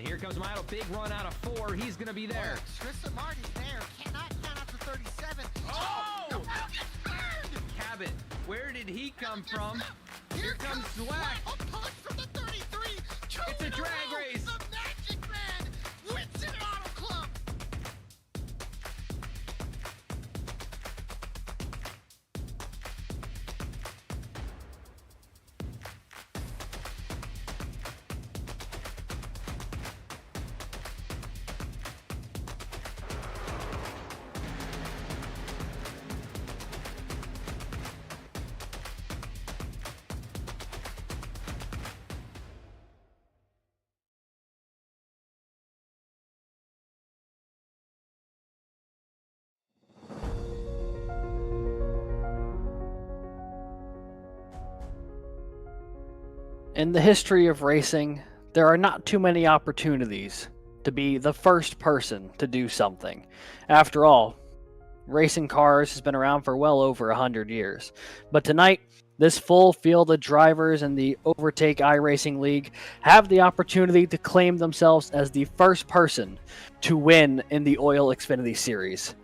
Here comes Milo, big run out of 4. He's going to be there. Tristan Martin's there. Cannot count out to 37. Oh! No, gets burned! Cabot, where did he come from? Here comes Zwack. A punch from the 33. It's a drag race. The Magic Man wins it Auto Club. In the history of racing, there are not too many opportunities to be the first person to do something. After all, racing cars has been around for well over 100 years. But tonight, this full field of drivers in the Overtake iRacing League have the opportunity to claim themselves as the first person to win in the OiL Xfinity Series.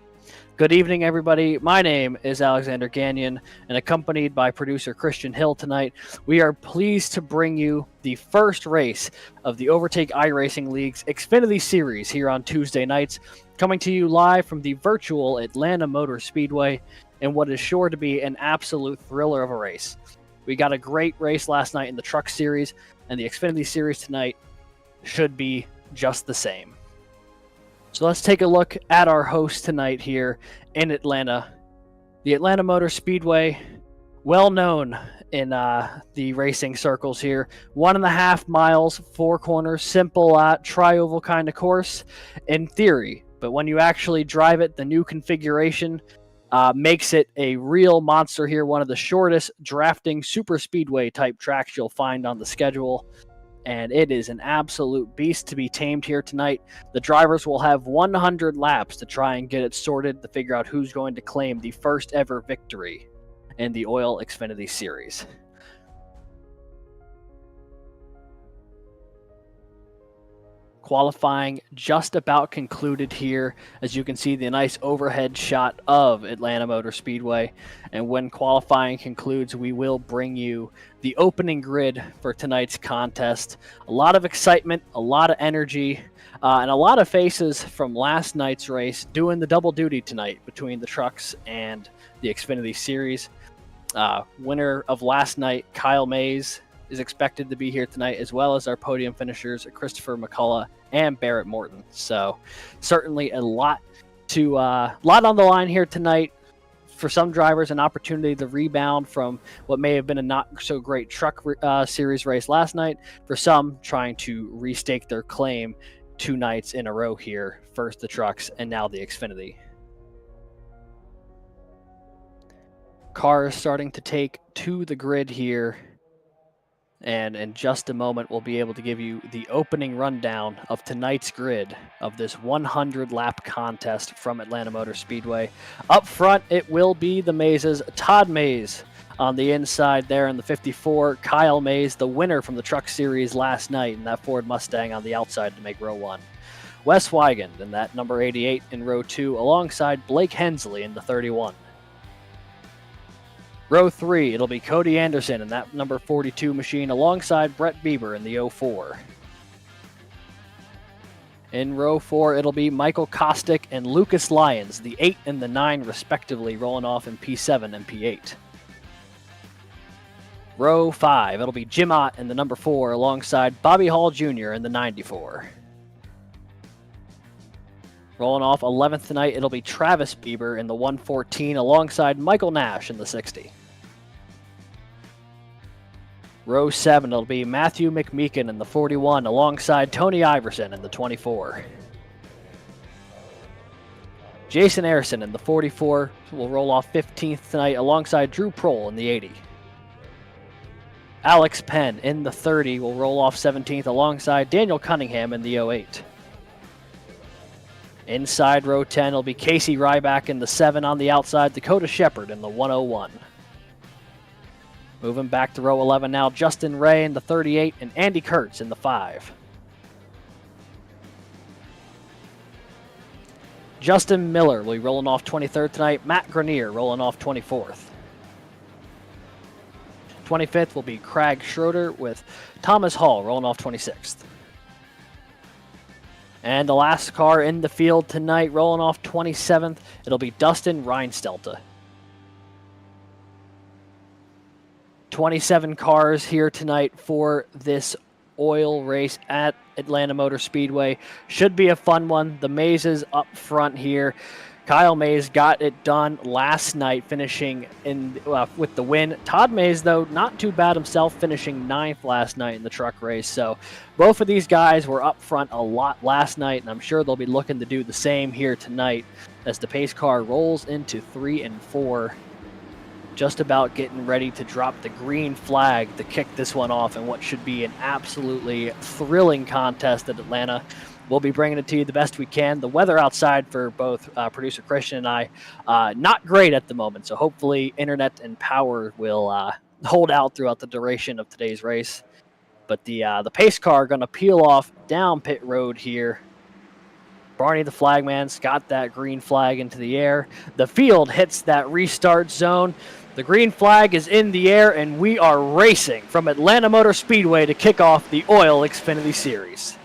Good evening, everybody. My name is Alexander Gagnon, and accompanied by producer Christian Hill tonight, we are pleased to bring you the first race of the Overtake iRacing League's Xfinity Series here on Tuesday nights, coming to you live from the virtual Atlanta Motor Speedway in what is sure to be an absolute thriller of a race. We got a great race last night in the Truck Series, and the Xfinity Series tonight should be just the same. So let's take a look at our host tonight here in Atlanta. The Atlanta Motor Speedway, well known in the racing circles here. 1.5 miles, 4 corners, simple tri-oval kind of course in theory. But when you actually drive it, the new configuration makes it a real monster here. One of the shortest drafting super speedway type tracks you'll find on the schedule. And it is an absolute beast to be tamed here tonight. The drivers will have 100 laps to try and get it sorted to figure out who's going to claim the first ever victory in the OiL Xfinity Series. Qualifying just about concluded here. As you can see, the nice overhead shot of Atlanta Motor Speedway. And when qualifying concludes, we will bring you the opening grid for tonight's contest. A lot of excitement, a lot of energy, and a lot of faces from last night's race doing the double duty tonight between the trucks and the Xfinity Series. Winner of last night, Kyle Mays, is expected to be here tonight, as well as our podium finishers, Christopher McCullough and Barrett Morton. So certainly a lot on the line here tonight. For some drivers, an opportunity to rebound from what may have been a not so great truck series race last night. For some, trying to restake their claim 2 nights in a row here. First the trucks and now the Xfinity. Cars starting to take to the grid here. And in just a moment, we'll be able to give you the opening rundown of tonight's grid of this 100-lap contest from Atlanta Motor Speedway. Up front, it will be the Mazes. Todd Mays on the inside there in the 54. Kyle Mays, the winner from the Truck Series last night in that Ford Mustang on the outside to make row 1. Wes Weigand in that number 88 in row 2, alongside Blake Hensley in the 31. Row 3, it'll be Cody Anderson in that number 42 machine alongside Brett Bieber in the 04. In row 4, it'll be Michael Kostick and Lucas Lyons, the 8 and the 9 respectively, rolling off in P7 and P8. Row 5, it'll be Jim Ott in the number 4 alongside Bobby Hall Jr. in the 94. Rolling off 11th tonight, it'll be Travis Bieber in the 114 alongside Michael Nash in the 60. Row 7, it'll be Matthew McMeekin in the 41 alongside Tony Iverson in the 24. Jason Arison in the 44 will roll off 15th tonight alongside Drew Prohl in the 80. Alex Penn in the 30 will roll off 17th alongside Daniel Cunningham in the 08. Inside row 10 will be Casey Ryback in the 7 on the outside, Dakota Shepard in the 101. Moving back to row 11 now, Justin Ray in the 38 and Andy Kurtz in the 5. Justin Miller will be rolling off 23rd tonight. Matt Grenier rolling off 24th. 25th will be Craig Schroeder with Thomas Hall rolling off 26th. And the last car in the field tonight rolling off 27th, it'll be Dustin Reinstelta. 27 cars here tonight for this OiL race at Atlanta Motor Speedway. Should be a fun one. The Mays is up front here. Kyle Mays got it done last night, finishing in with the win. Todd Mays, though, not too bad himself, finishing 9th last night in the truck race. So both of these guys were up front a lot last night, and I'm sure they'll be looking to do the same here tonight as the pace car rolls into 3 and 4. Just about getting ready to drop the green flag to kick this one off in what should be an absolutely thrilling contest at Atlanta. We'll be bringing it to you the best we can. The weather outside for both producer Christian and I, not great at the moment. So hopefully internet and power will hold out throughout the duration of today's race. But the pace car going to peel off down pit road here. Barney the flagman's got that green flag into the air. The field hits that restart zone. The green flag is in the air, and we are racing from Atlanta Motor Speedway to kick off the OiL Xfinity Series.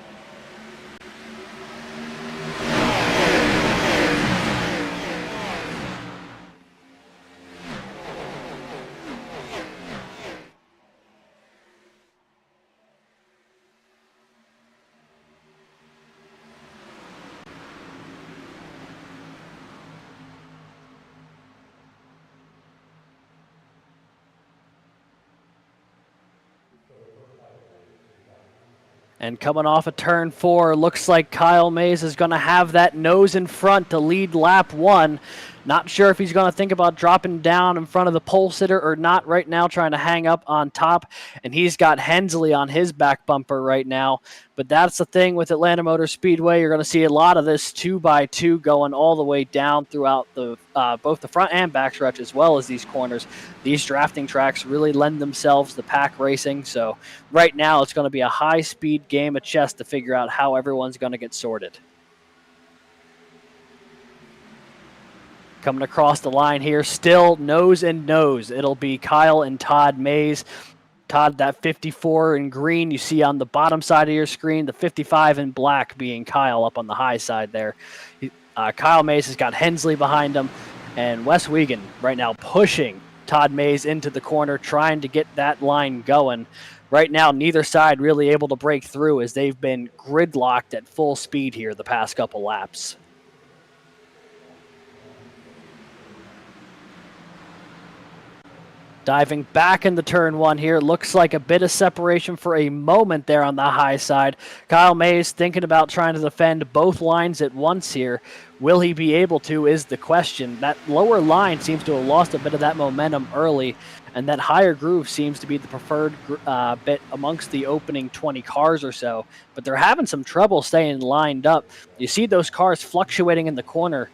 And coming off of turn 4, looks like Kyle Mays is going to have that nose in front to lead lap 1. Not sure if he's going to think about dropping down in front of the pole sitter or not right now, trying to hang up on top. And he's got Hensley on his back bumper right now. But that's the thing with Atlanta Motor Speedway. You're going to see a lot of this 2x2 going all the way down throughout the both the front and back stretch, as well as these corners. These drafting tracks really lend themselves to pack racing. So right now it's going to be a high-speed game of chess to figure out how everyone's going to get sorted. Coming across the line here, still nose and nose. It'll be Kyle and Todd Mays. Todd, that 54 in green you see on the bottom side of your screen, the 55 in black being Kyle up on the high side there. Kyle Mays has got Hensley behind him, and Wes Wiegand right now pushing Todd Mays into the corner, trying to get that line going. Right now, neither side really able to break through as they've been gridlocked at full speed here the past couple laps. Diving back into turn 1 here. Looks like a bit of separation for a moment there on the high side. Kyle Mays thinking about trying to defend both lines at once here. Will he be able to is the question. That lower line seems to have lost a bit of that momentum early, and that higher groove seems to be the preferred bit amongst the opening 20 cars or so. But they're having some trouble staying lined up. You see those cars fluctuating in the corner.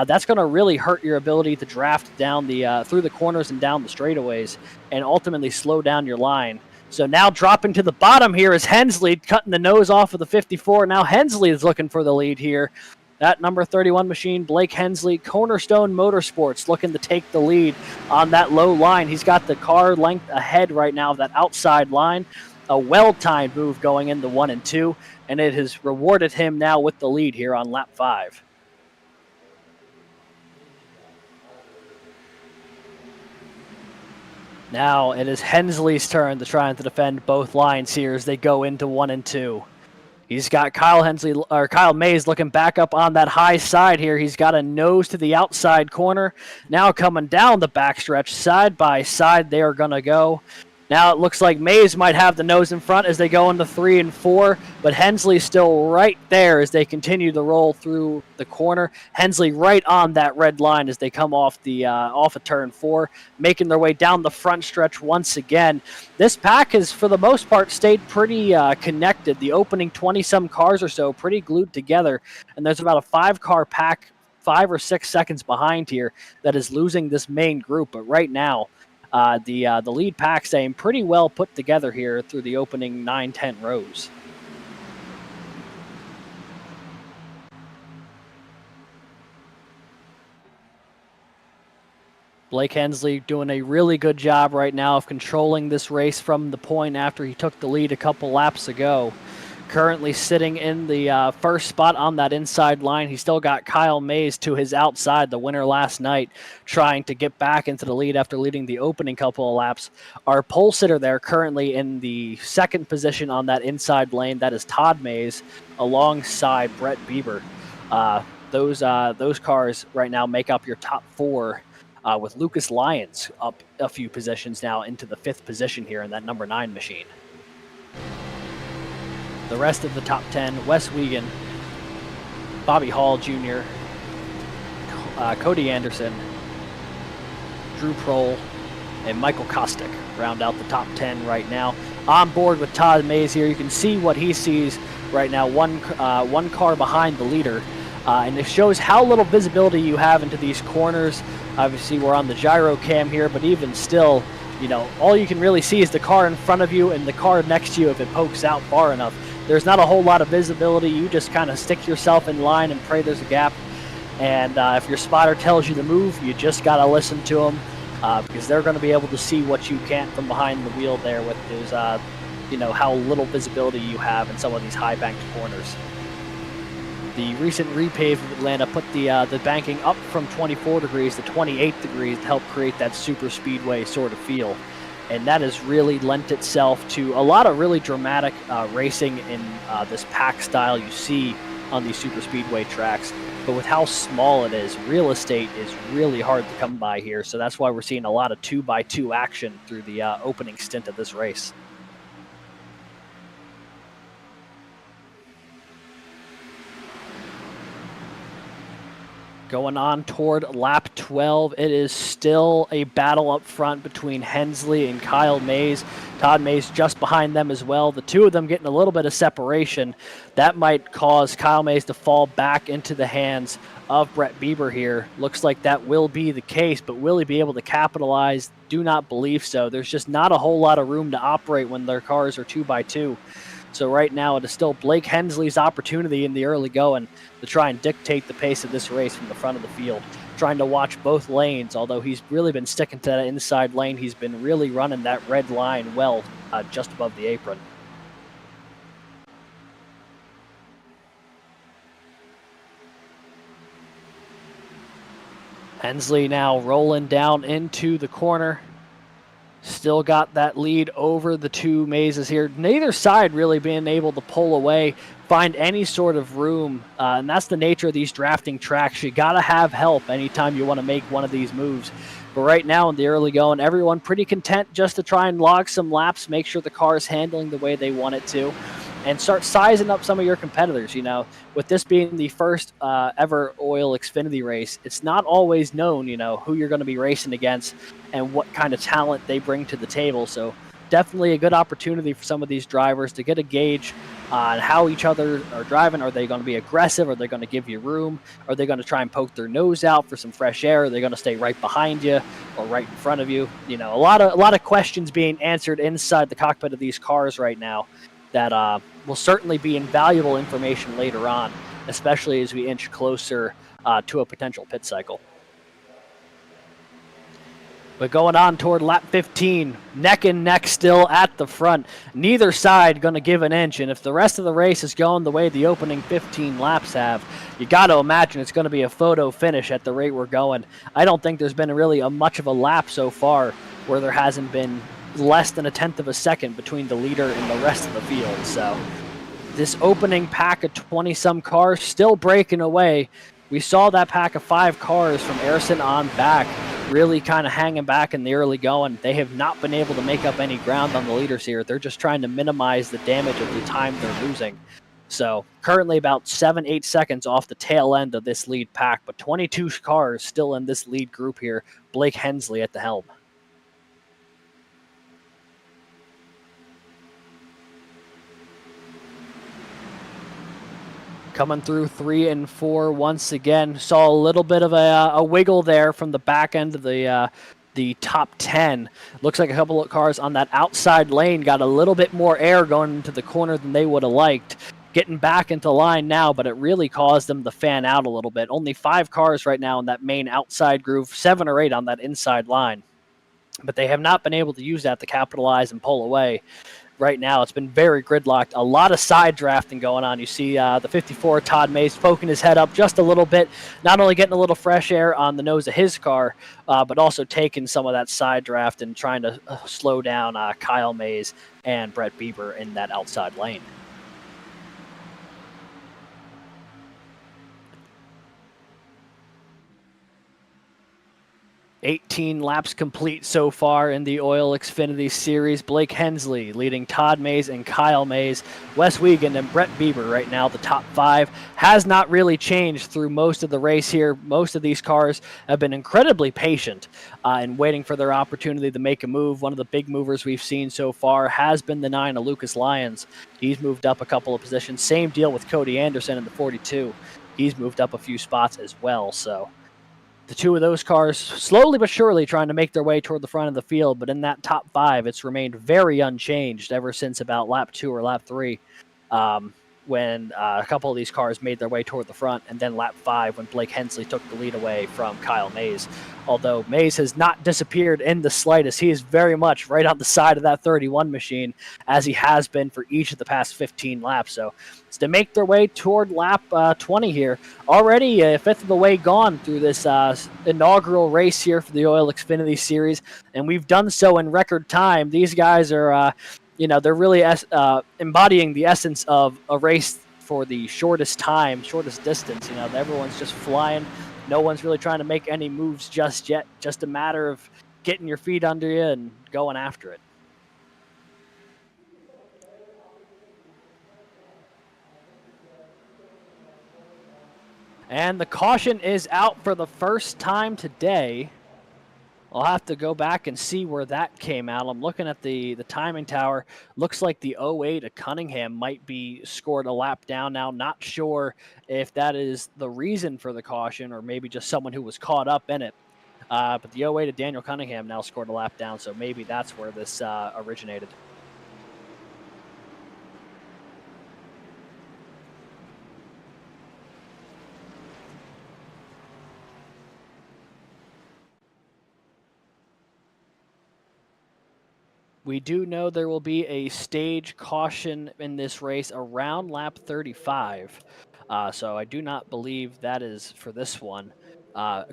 That's going to really hurt your ability to draft down the through the corners and down the straightaways, and ultimately slow down your line. So now dropping to the bottom here is Hensley, cutting the nose off of the 54. Now Hensley is looking for the lead here. That number 31 machine, Blake Hensley, Cornerstone Motorsports, looking to take the lead on that low line. He's got the car length ahead right now of that outside line. A well-timed move going into 1 and 2, and it has rewarded him now with the lead here on lap 5. Now it is Hensley's turn to try and defend both lines here as they go into 1 and 2. He's got Kyle Mays looking back up on that high side here. He's got a nose to the outside corner. Now coming down the backstretch, side by side, they are going to go. Now it looks like Mays might have the nose in front as they go into 3 and 4, but Hensley's still right there as they continue to roll through the corner. Hensley right on that red line as they come off of turn 4, making their way down the front stretch once again. This pack has, for the most part, stayed pretty connected. The opening 20-some cars or so pretty glued together, and there's about a 5-car pack 5 or 6 seconds behind here that is losing this main group. But right now, the lead pack staying pretty well put together here through the opening 9-10 rows. Blake Hensley doing a really good job right now of controlling this race from the point after he took the lead a couple laps ago. Currently sitting in the first spot on that inside line. He's still got Kyle Mays to his outside, the winner last night, trying to get back into the lead after leading the opening couple of laps. Our pole sitter there currently in the second position on that inside lane. That is Todd Mays alongside Brett Bieber. Those cars right now make up your top four, with Lucas Lyons up a few positions now into the 5th position here in that number 9 machine. The rest of the top 10, Wes Wiegand, Bobby Hall Jr., Cody Anderson, Drew Prohl, and Michael Kostick round out the top 10 right now. On board with Todd Mays here, you can see what he sees right now, one car behind the leader. And it shows how little visibility you have into these corners. Obviously, we're on the gyro cam here, but even still, you know, all you can really see is the car in front of you and the car next to you if it pokes out far enough. There's not a whole lot of visibility. You just kind of stick yourself in line and pray there's a gap. And if your spotter tells you to move, you just got to listen to them, because they're going to be able to see what you can't from behind the wheel there with those, you know, how little visibility you have in some of these high banked corners. The recent repave of Atlanta put the banking up from 24 degrees to 28 degrees to help create that super speedway sort of feel. And that has really lent itself to a lot of really dramatic racing in this pack style you see on these super speedway tracks. But with how small it is, real estate is really hard to come by here. So that's why we're seeing a lot of 2x2 action through the opening stint of this race. Going on toward lap 12, it is still a battle up front between Hensley and Kyle Mays. Todd Mays just behind them as well. The two of them getting a little bit of separation. That might cause Kyle Mays to fall back into the hands of Brett Bieber here. Looks like that will be the case, but will he be able to capitalize? Do not believe so. There's just not a whole lot of room to operate when their cars are 2x2. So right now it is still Blake Hensley's opportunity in the early going to try and dictate the pace of this race from the front of the field, trying to watch both lanes, although he's really been sticking to that inside lane. He's been really running that red line well, just above the apron. Hensley now rolling down into the corner. Still got that lead over the two Mazes here. Neither side really being able to pull away, find any sort of room. And that's the nature of these drafting tracks. You got to have help anytime you want to make one of these moves. But right now in the early going, everyone pretty content just to try and log some laps, make sure the car is handling the way they want it to, and start sizing up some of your competitors. You know, with this being the first ever OiL Xfinity race, it's not always known, you know, who you're going to be racing against and what kind of talent they bring to the table. So definitely a good opportunity for some of these drivers to get a gauge on how each other are driving. Are they going to be aggressive? Are they going to give you room? Are they going to try and poke their nose out for some fresh air? Are they going to stay right behind you or right in front of you? You know, a lot of questions being answered inside the cockpit of these cars right now that will certainly be invaluable information later on, especially as we inch closer to a potential pit cycle. But going on toward lap 15, neck and neck still at the front. Neither side going to give an inch. And if the rest of the race is going the way the opening 15 laps have, you got to imagine it's going to be a photo finish at the rate we're going. I don't think there's been really much of a lap so far where there hasn't been less than a tenth of a second between the leader and the rest of the field. So this opening pack of 20-some cars still breaking away. We saw that pack of 5 cars from Ayrton on back really kind of hanging back in the early going. They have not been able to make up any ground on the leaders here. They're just trying to minimize the damage of the time they're losing. So currently about 7-8 seconds off the tail end of this lead pack, but 22 cars still in this lead group here. Blake Hensley at the helm. Coming through 3 and 4 once again. Saw a little bit of a wiggle there from the back end of the top 10. Looks like a couple of cars on that outside lane got a little bit more air going into the corner than they would have liked. getting back into line now, but it really caused them to fan out a little bit. Only 5 cars right now in that main outside groove, 7 or 8 on that inside line. But they have not been able to use that to capitalize and pull away. Right now, it's been very gridlocked. A lot of side drafting going on. You see the 54 Todd Mays poking his head up just a little bit, not only getting a little fresh air on the nose of his car, but also taking some of that side draft and trying to slow down Kyle Mays and Brett Bieber in that outside lane. 18 laps complete so far in the OiL Xfinity Series. Blake Hensley leading Todd Mays and Kyle Mays. Wes Wiegand and Brett Bieber right now, the top 5. Has not really changed through most of the race here. Most of these cars have been incredibly patient and waiting for their opportunity to make a move. One of the big movers we've seen so far has been the 9 of Lucas Lyons. He's moved up a couple of positions. Same deal with Cody Anderson in the 42. He's moved up a few spots as well, so the 2 of those cars slowly but surely trying to make their way toward the front of the field, but in that top 5, it's remained very unchanged ever since about lap 2 or lap 3, when a couple of these cars made their way toward the front, and then lap 5 when Blake Hensley took the lead away from Kyle Mays. Although Mays has not disappeared in the slightest, he is very much right on the side of that 31 machine, as he has been for each of the past 15 laps. So it's to make their way toward lap 20 here. Already a fifth of the way gone through this inaugural race here for the OiL Xfinity Series, and we've done so in record time. These guys are, they're really embodying the essence of a race for the shortest time, shortest distance. Everyone's just flying. No one's really trying to make any moves just yet. Just a matter of getting your feet under you and going after it. And the caution is out for the first time today. I'll have to go back and see where that came out. I'm looking at the timing tower. Looks like the 08 of Cunningham might be scored a lap down now. Not sure if that is the reason for the caution or maybe just someone who was caught up in it. But the 08 of Daniel Cunningham now scored a lap down, so maybe that's where this originated. We do know there will be a stage caution in this race around lap 35. So I do not believe that is for this one.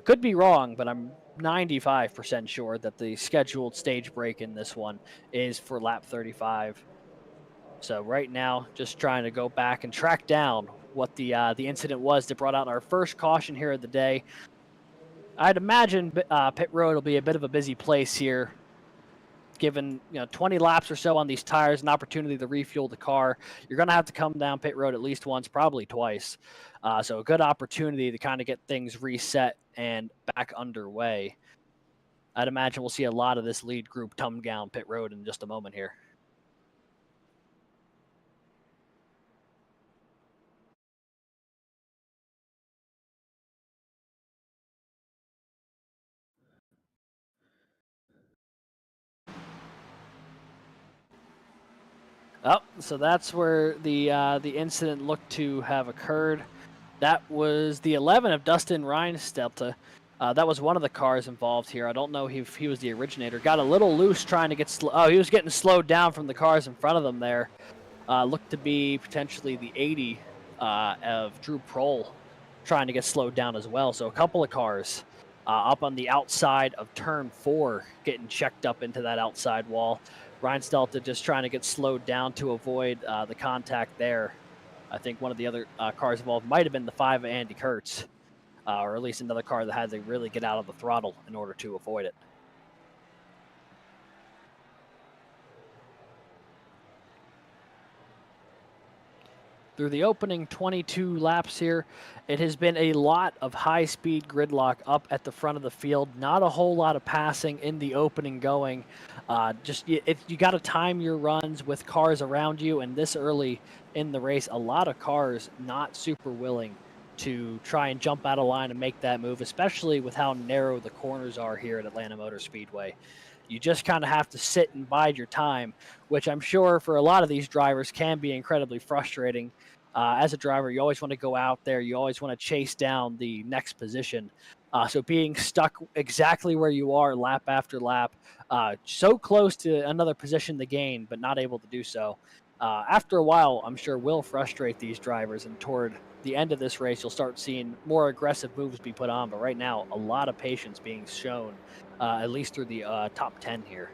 Could be wrong, but I'm 95% sure that the scheduled stage break in this one is for lap 35. So right now, just trying to go back and track down what the incident was that brought out our first caution here of the day. I'd imagine pit road will be a bit of a busy place here, given 20 laps or so on these tires, an opportunity to refuel the car. You're going to have to come down pit road at least once, probably twice. So a good opportunity to kind of get things reset and back underway. I'd imagine we'll see a lot of this lead group come down pit road in just a moment here. Oh, so that's where the incident looked to have occurred. That was the 11 of Dustin Reinstelter. That was one of the cars involved here. I don't know if he was the originator. Got a little loose trying to get he was getting slowed down from the cars in front of them there. Looked to be potentially the 80 of Drew Prohl trying to get slowed down as well. So a couple of cars up on the outside of turn 4 getting checked up into that outside wall. Reinstelter just trying to get slowed down to avoid the contact there. I think one of the other cars involved might have been the 5 of Andy Kurtz, or at least another car that had to really get out of the throttle in order to avoid it. Through the opening 22 laps here, it has been a lot of high-speed gridlock up at the front of the field. Not a whole lot of passing in the opening going. You got to time your runs with cars around you, and this early in the race, a lot of cars not super willing to try and jump out of line and make that move, especially with how narrow the corners are here at Atlanta Motor Speedway. You just kind of have to sit and bide your time, which I'm sure for a lot of these drivers can be incredibly frustrating. As a driver, you always want to go out there. You always want to chase down the next position. So being stuck exactly where you are lap after lap, so close to another position to gain, but not able to do so. After a while, I'm sure will frustrate these drivers, and toward the end of this race, you'll start seeing more aggressive moves be put on. But right now, a lot of patience being shown, at least through the top 10 here.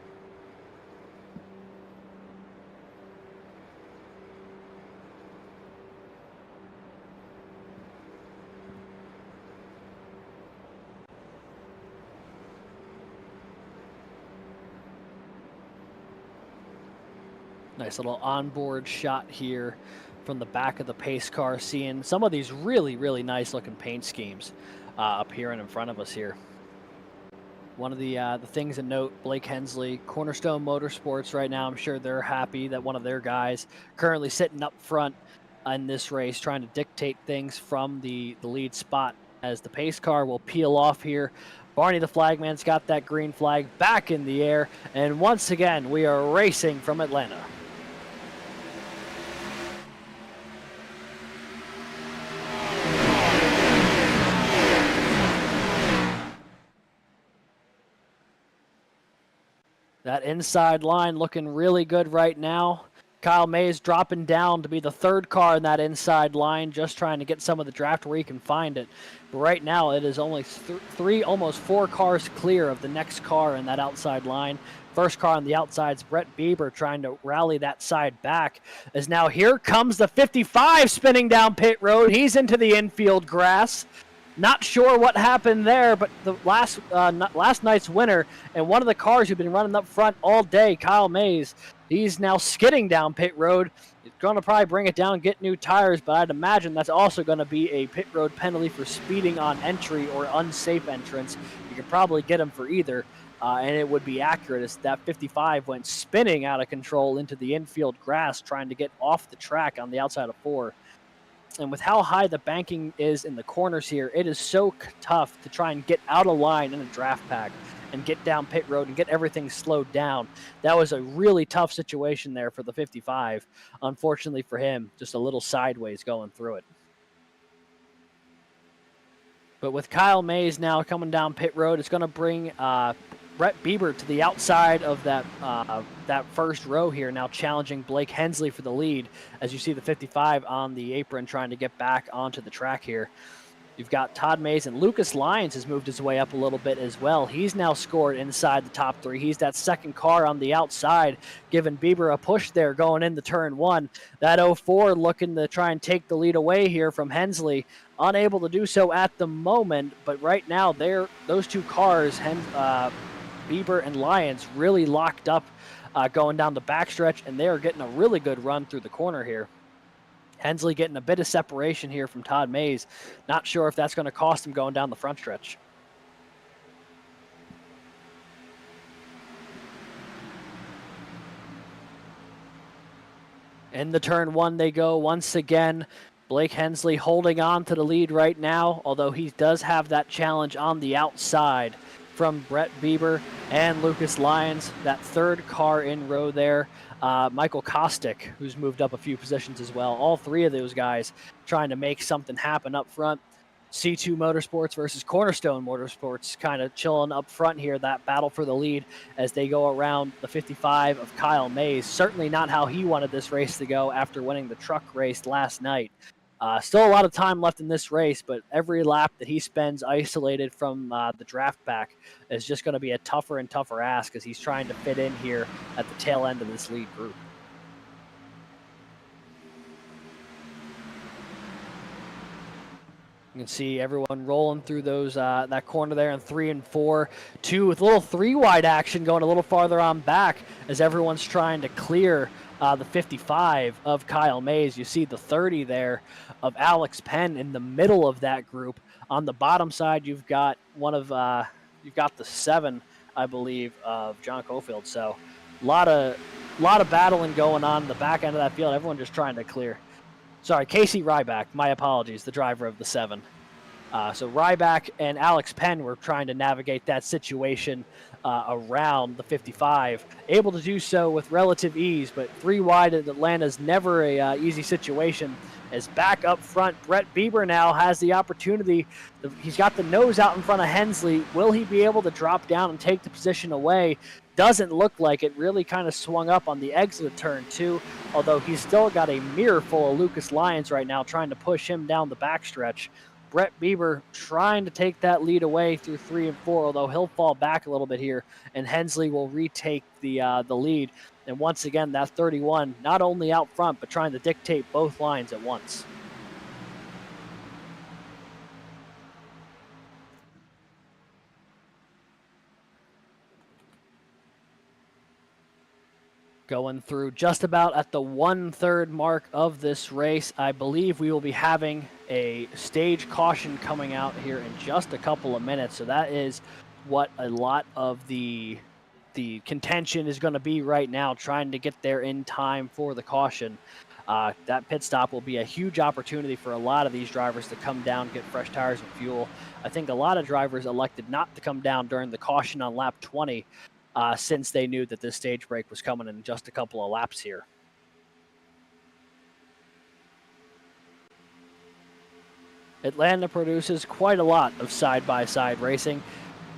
Nice little onboard shot here from the back of the pace car, seeing some of these really, really nice looking paint schemes appearing in front of us here. One of the things to note, Blake Hensley, Cornerstone Motorsports right now, I'm sure they're happy that one of their guys currently sitting up front in this race, trying to dictate things from the lead spot as the pace car will peel off here. Barney the flagman's got that green flag back in the air, and once again, we are racing from Atlanta. That inside line looking really good right now. Kyle Mays dropping down to be the third car in that inside line, just trying to get some of the draft where he can find it. But right now, it is only three, almost 4 cars clear of the next car in that outside line. First car on the outside is Brett Bieber trying to rally that side back. As now here comes the 55 spinning down pit road. He's into the infield grass. Not sure what happened there, but the last night's winner and one of the cars who've been running up front all day, Kyle Mays, he's now skidding down pit road. He's going to probably bring it down, get new tires, but I'd imagine that's also going to be a pit road penalty for speeding on entry or unsafe entrance. You could probably get him for either, and it would be accurate as that 55 went spinning out of control into the infield grass, trying to get off the track on the outside of 4. And with how high the banking is in the corners here, it is so tough to try and get out of line in a draft pack and get down pit road and get everything slowed down. That was a really tough situation there for the 55. Unfortunately for him, just a little sideways going through it. But with Kyle Mays now coming down pit road, it's going to bring Brett Bieber to the outside of that first row here, now challenging Blake Hensley for the lead. As you see the 55 on the apron trying to get back onto the track here. You've got Todd Mays, and Lucas Lyons has moved his way up a little bit as well. He's now scored inside the top 3. He's that second car on the outside, giving Bieber a push there going into turn 1. That 04 looking to try and take the lead away here from Hensley. Unable to do so at the moment, but right now those two cars, Bieber and Lyons, really locked up going down the backstretch, and they are getting a really good run through the corner here. Hensley getting a bit of separation here from Todd Mays. Not sure if that's going to cost him going down the front stretch. In the turn 1 they go once again. Blake Hensley holding on to the lead right now, although he does have that challenge on the outside from Brett Bieber and Lucas Lyons, that third car in row there. Michael Kostick, who's moved up a few positions as well. All 3 of those guys trying to make something happen up front. C2 Motorsports versus Cornerstone Motorsports kind of chilling up front here, that battle for the lead as they go around the 55 of Kyle Mays. Certainly not how he wanted this race to go after winning the truck race last night. Still a lot of time left in this race, but every lap that he spends isolated from the draft pack is just going to be a tougher and tougher ask as he's trying to fit in here at the tail end of this lead group. You can see everyone rolling through those that corner there in 3 and 4. 2 with a little 3-wide action going a little farther on back as everyone's trying to clear the 55 of Kyle Mays. You see the 30 there of Alex Penn in the middle of that group. On the bottom side, you've got the 7, I believe, of John Cofield. So a lot of battling going on in the back end of that field. Everyone just trying to clear. Sorry, Casey Ryback. My apologies, the driver of the 7. So Ryback and Alex Penn were trying to navigate that situation around the 55, able to do so with relative ease, but 3 wide at Atlanta is never a easy situation. As back up front, Brett Bieber now has the opportunity. He's got the nose out in front of Hensley. Will he be able to drop down and take the position away? Doesn't look like it. Really kind of swung up on the exit of turn 2, although he's still got a mirror full of Lucas Lyons right now trying to push him down the backstretch. Brett Bieber trying to take that lead away through 3 and 4, although he'll fall back a little bit here, and Hensley will retake the lead. And once again, that 31 not only out front, but trying to dictate both lines at once. Going through just about at the 1/3 mark of this race, I believe we will be having a stage caution coming out here in just a couple of minutes. So that is what a lot of the contention is going to be right now, trying to get there in time for the caution. That pit stop will be a huge opportunity for a lot of these drivers to come down, get fresh tires and fuel. I think a lot of drivers elected not to come down during the caution on lap 20 since they knew that this stage break was coming in just a couple of laps here. Atlanta produces quite a lot of side-by-side racing.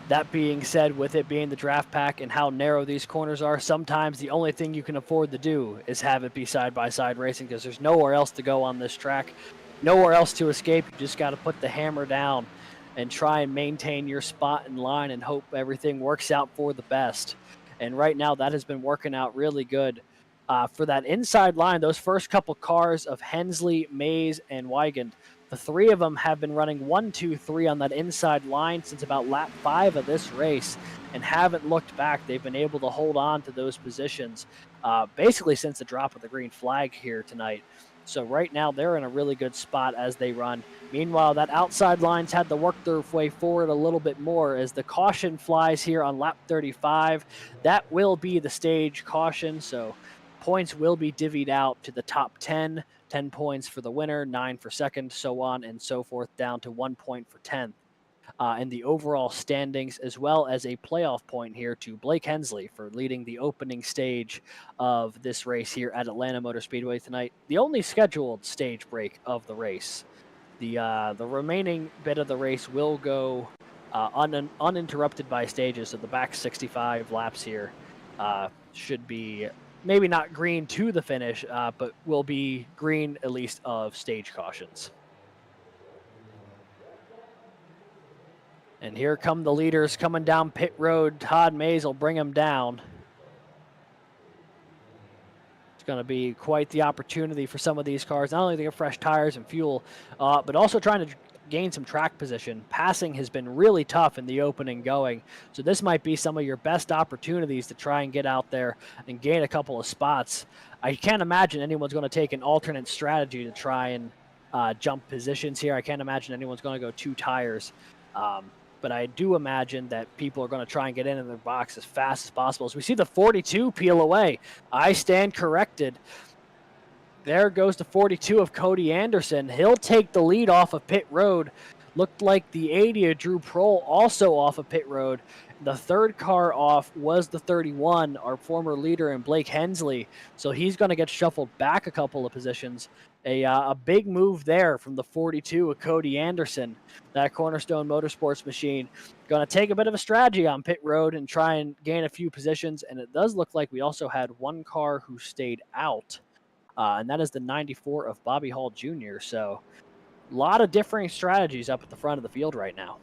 That being said, with it being the draft pack and how narrow these corners are, sometimes the only thing you can afford to do is have it be side-by-side racing because there's nowhere else to go on this track, nowhere else to escape. You just got to put the hammer down and try and maintain your spot in line and hope everything works out for the best. And right now, that has been working out really good. For that inside line, those first couple cars of Hensley, Mays, and Weigand, the 3 of them have been running 1, 2, 3 on that inside line since about lap 5 of this race and haven't looked back. They've been able to hold on to those positions basically since the drop of the green flag here tonight. So right now they're in a really good spot as they run. Meanwhile, that outside line's had to work their way forward a little bit more as the caution flies here on lap 35. That will be the stage caution, so points will be divvied out to the top 10. 10 points for the winner, 9 for second, so on and so forth, down to 1 point for 10th. In the overall standings, as well as a playoff point here to Blake Hensley for leading the opening stage of this race here at Atlanta Motor Speedway tonight. The only scheduled stage break of the race. The remaining bit of the race will go uninterrupted by stages, so the back 65 laps here should be maybe not green to the finish, but will be green at least of stage cautions. And here come the leaders coming down pit road. Todd Mays will bring them down. It's going to be quite the opportunity for some of these cars, not only to get fresh tires and fuel, but also trying to gain some track position. Passing has been really tough in the opening going, so this might be some of your best opportunities to try and get out there and gain a couple of spots. I can't imagine anyone's going to take an alternate strategy to try and jump positions here. I can't imagine anyone's going to go 2 tires. But I do imagine that people are going to try and get in their box as fast as possible. As we see the 42 peel away, I stand corrected. There goes the 42 of Cody Anderson. He'll take the lead off of pit road. Looked like the 80 of Drew Prohl also off of pit road. The 3rd car off was the 31, our former leader in Blake Hensley. So he's going to get shuffled back a couple of positions. A big move there from the 42 of Cody Anderson, that Cornerstone Motorsports machine. Going to take a bit of a strategy on pit road and try and gain a few positions. And it does look like we also had one car who stayed out, and that is the 94 of Bobby Hall Jr. So a lot of differing strategies up at the front of the field right now.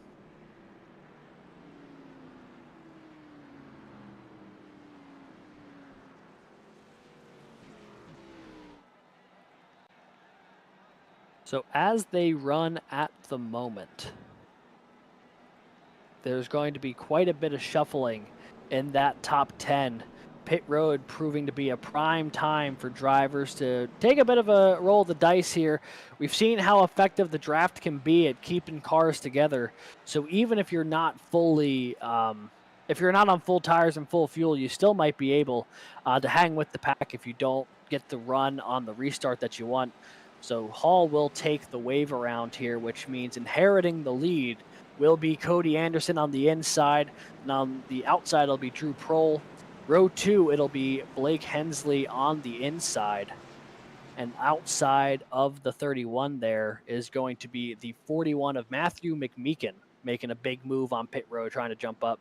So as they run at the moment, there's going to be quite a bit of shuffling in that top 10. Pit road proving to be a prime time for drivers to take a bit of a roll of the dice here. We've seen how effective the draft can be at keeping cars together. So even if you're not fully, if you're not on full tires and full fuel, you still might be able to hang with the pack if you don't get the run on the restart that you want. So Hall will take the wave around here, which means inheriting the lead will be Cody Anderson on the inside, and on the outside it'll be Drew Prohl. Row 2, it'll be Blake Hensley on the inside. And outside of the 31 there is going to be the 41 of Matthew McMeekin, making a big move on pit road, trying to jump up.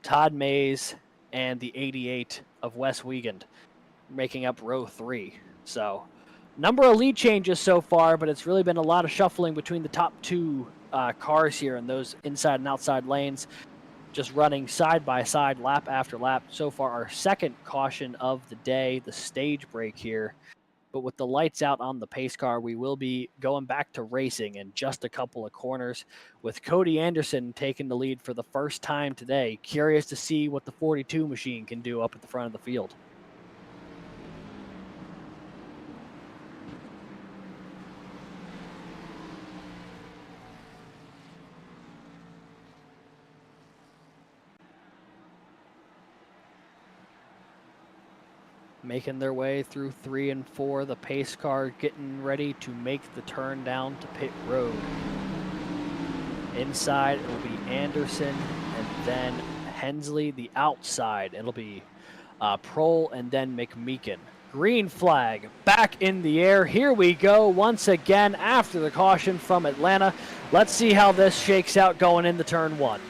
Todd Mays and the 88 of Wes Wiegand, making up row 3. So, number of lead changes so far, but it's really been a lot of shuffling between the top two cars here in those inside and outside lanes, just running side by side, lap after lap. So far, our second caution of the day, the stage break here. But with the lights out on the pace car, we will be going back to racing in just a couple of corners, with Cody Anderson taking the lead for the first time today. Curious to see what the 42 machine can do up at the front of the field. Making their way through 3 and 4, the pace car getting ready to make the turn down to pit road. Inside, it'll be Anderson and then Hensley. The outside, it'll be Prohl and then McMeekin. Green flag back in the air. Here we go once again after the caution from Atlanta. Let's see how this shakes out going into turn 1.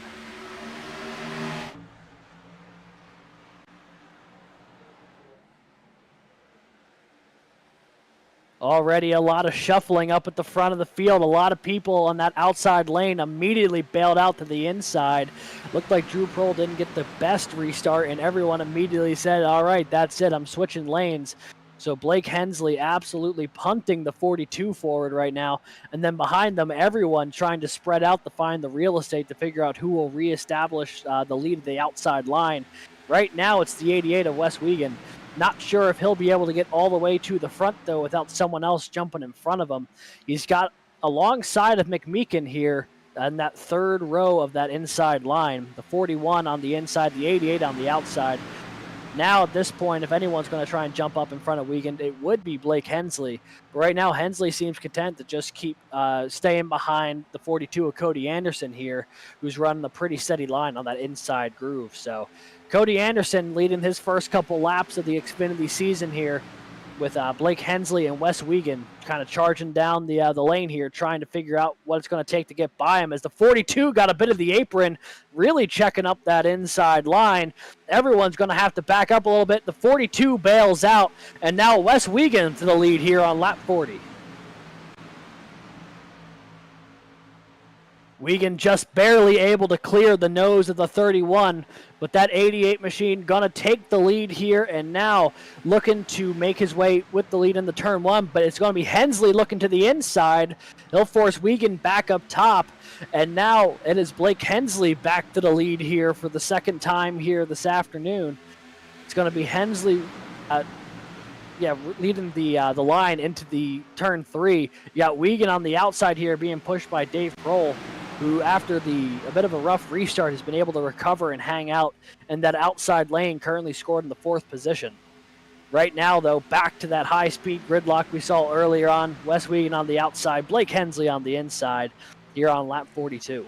Already a lot of shuffling up at the front of the field. A lot of people on that outside lane immediately bailed out to the inside. Looked like Drew Prohl didn't get the best restart, and everyone immediately said, all right, that's it, I'm switching lanes. So Blake Hensley absolutely punting the 42 forward right now. And then behind them, everyone trying to spread out to find the real estate to figure out who will reestablish the lead of the outside line. Right now, it's the 88 of Wes Wiegand. Not sure if he'll be able to get all the way to the front, though, without someone else jumping in front of him. He's got alongside of McMeekin here in that third row of that inside line, the 41 on the inside, the 88 on the outside. Now, at this point, if anyone's going to try and jump up in front of Wiegand, it would be Blake Hensley. But right now, Hensley seems content to just keep staying behind the 42 of Cody Anderson here, who's running a pretty steady line on that inside groove. So Cody Anderson leading his first couple laps of the Xfinity season here, with Blake Hensley and Wes Wiegand kind of charging down the lane here, trying to figure out what it's going to take to get by him, as the 42 got a bit of the apron, really checking up that inside line. Everyone's going to have to back up a little bit. The 42 bails out, and now Wes Wiegand to the lead here on lap 40. Wiegand just barely able to clear the nose of the 31, but that 88 machine gonna take the lead here, and now looking to make his way with the lead in the turn 1, but it's gonna be Hensley looking to the inside. He'll force Wiegand back up top, and now it is Blake Hensley back to the lead here for the second time here this afternoon. It's gonna be Hensley leading the line into the turn 3. You got Wiegand on the outside here being pushed by Dave Prohl, who after a bit of a rough restart has been able to recover and hang out in that outside lane, currently scored in the 4th position. Right now, though, back to that high-speed gridlock we saw earlier on. Wes Wiegand on the outside, Blake Hensley on the inside here on lap 42.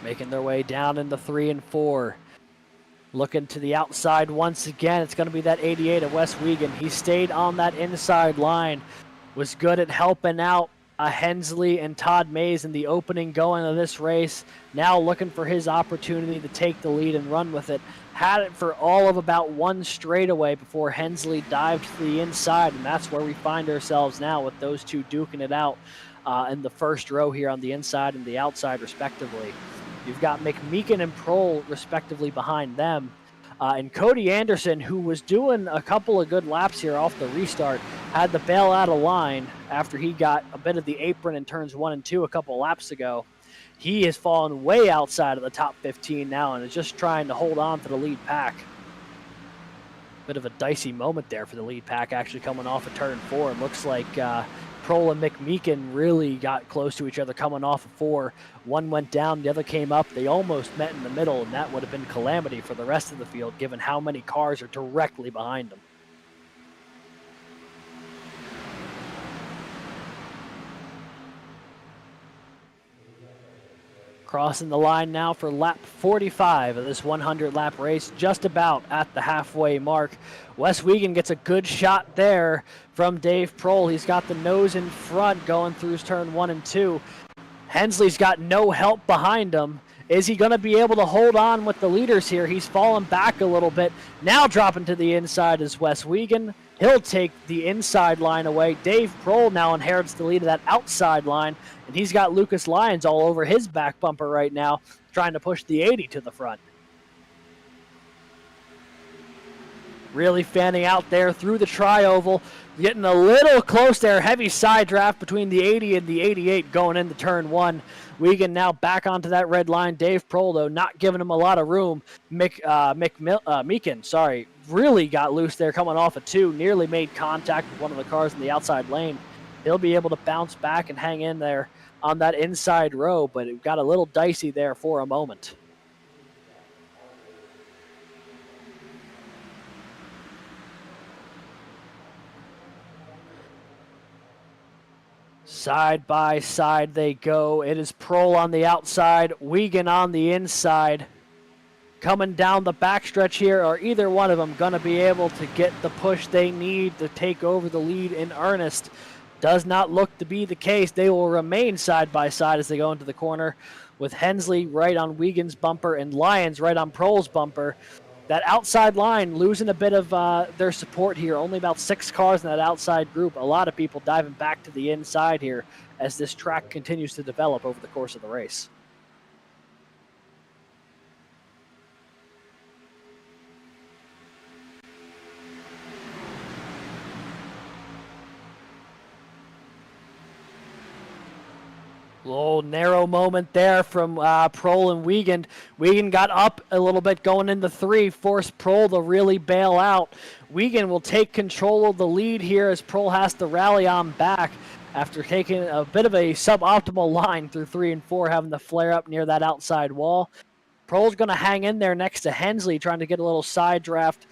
Making their way down into 3 and 4. Looking to the outside once again. It's going to be that 88 of Wes Wiegand. He stayed on that inside line. Was good at helping out Hensley and Todd Mays in the opening going of this race. Now looking for his opportunity to take the lead and run with it. Had it for all of about one straightaway before Hensley dived to the inside, and that's where we find ourselves now, with those two duking it out in the first row here on the inside and the outside respectively. You've got McMeekin and Prohl respectively behind them. And Cody Anderson, who was doing a couple of good laps here off the restart, had to bail out of line after he got a bit of the apron in turns 1 and 2 a couple of laps ago. He has fallen way outside of the top 15 now and is just trying to hold on to the lead pack. Bit of a dicey moment there for the lead pack, actually coming off of turn 4. It looks like Prohl and Mick Meekin really got close to each other coming off of 4. One went down, the other came up. They almost met in the middle, and that would have been calamity for the rest of the field, given how many cars are directly behind them. Crossing the line now for lap 45 of this 100-lap race, just about at the halfway mark. Wes Wiegand gets a good shot there from Dave Prohl. He's got the nose in front going through his turn 1 and 2. Hensley's got no help behind him. Is he going to be able to hold on with the leaders here? He's fallen back a little bit. Now dropping to the inside is Wes Wiegand. He'll take the inside line away. Dave Prohl now inherits the lead of that outside line, and he's got Lucas Lyons all over his back bumper right now, trying to push the 80 to the front. Really fanning out there through the tri-oval, getting a little close there. Heavy side draft between the 80 and the 88 going into turn 1. Wiegand now back onto that red line. Dave Prohl, though, not giving him a lot of room. Meekin, really got loose there coming off a 2. Nearly made contact with one of the cars in the outside lane. He'll be able to bounce back and hang in there on that inside row, but it got a little dicey there for a moment. Side by side they go. It is Prohl on the outside, Wiegand on the inside. Coming down the backstretch here, are either one of them going to be able to get the push they need to take over the lead in earnest? Does not look to be the case. They will remain side by side as they go into the corner, with Hensley right on Wiegand's bumper and Lyons right on Prohl's bumper. That outside line losing a bit of their support here. Only about 6 cars in that outside group. A lot of people diving back to the inside here as this track continues to develop over the course of the race. Little narrow moment there from Prohl and Wiegand. Wiegand got up a little bit going into 3, forced Prohl to really bail out. Wiegand will take control of the lead here as Prohl has to rally on back after taking a bit of a suboptimal line through 3 and 4, having the flare up near that outside wall. Prohl's going to hang in there next to Hensley, trying to get a little side draft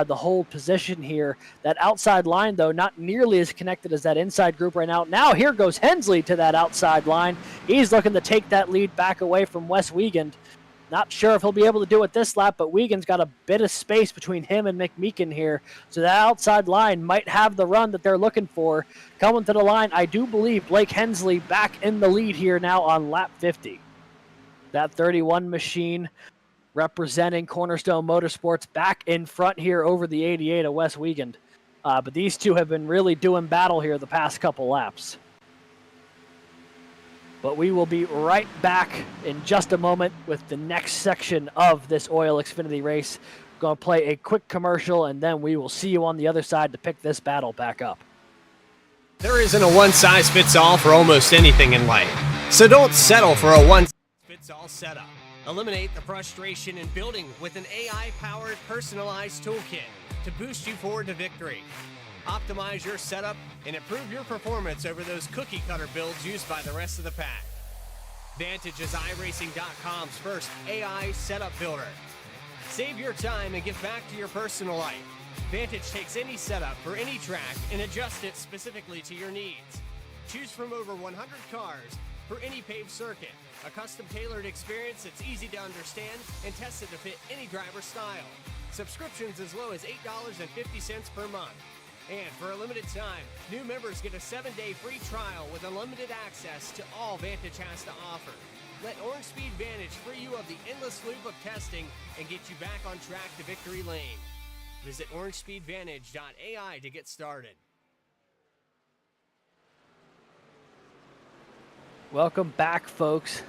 the whole position here. That outside line, though, not nearly as connected as that inside group right now. Now here goes Hensley to that outside line. He's looking to take that lead back away from Wes Wiegand. Not sure if he'll be able to do it this lap, but Wiegand's got a bit of space between him and Mick Meekin here. So that outside line might have the run that they're looking for. Coming to the line, I do believe Blake Hensley back in the lead here now on lap 50. That 31 machine representing Cornerstone Motorsports back in front here over the 88 of Wes Wiegand. But these two have been really doing battle here the past couple laps. But we will be right back in just a moment with the next section of this OiL Xfinity race. Going to play a quick commercial, and then we will see you on the other side to pick this battle back up. There isn't a one-size-fits-all for almost anything in life. So don't settle for a one-size-fits-all setup. Eliminate the frustration in building with an AI-powered personalized toolkit to boost you forward to victory. Optimize your setup and improve your performance over those cookie-cutter builds used by the rest of the pack. Vantage is iRacing.com's first AI setup builder. Save your time and give back to your personal life. Vantage takes any setup for any track and adjusts it specifically to your needs. Choose from over 100 cars for any paved circuit. A custom-tailored experience that's easy to understand and tested to fit any driver style. Subscriptions as low as $8.50 per month. And for a limited time, new members get a 7-day free trial with unlimited access to all Vantage has to offer. Let Orange Speed Vantage free you of the endless loop of testing and get you back on track to victory lane. Visit orangespeedvantage.ai to get started. Welcome back, folks,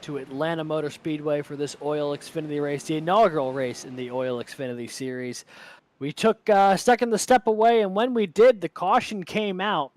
to Atlanta Motor Speedway for this OiL Xfinity race, the inaugural race in the OiL Xfinity series. We took a second to step away, and when we did, the caution came out.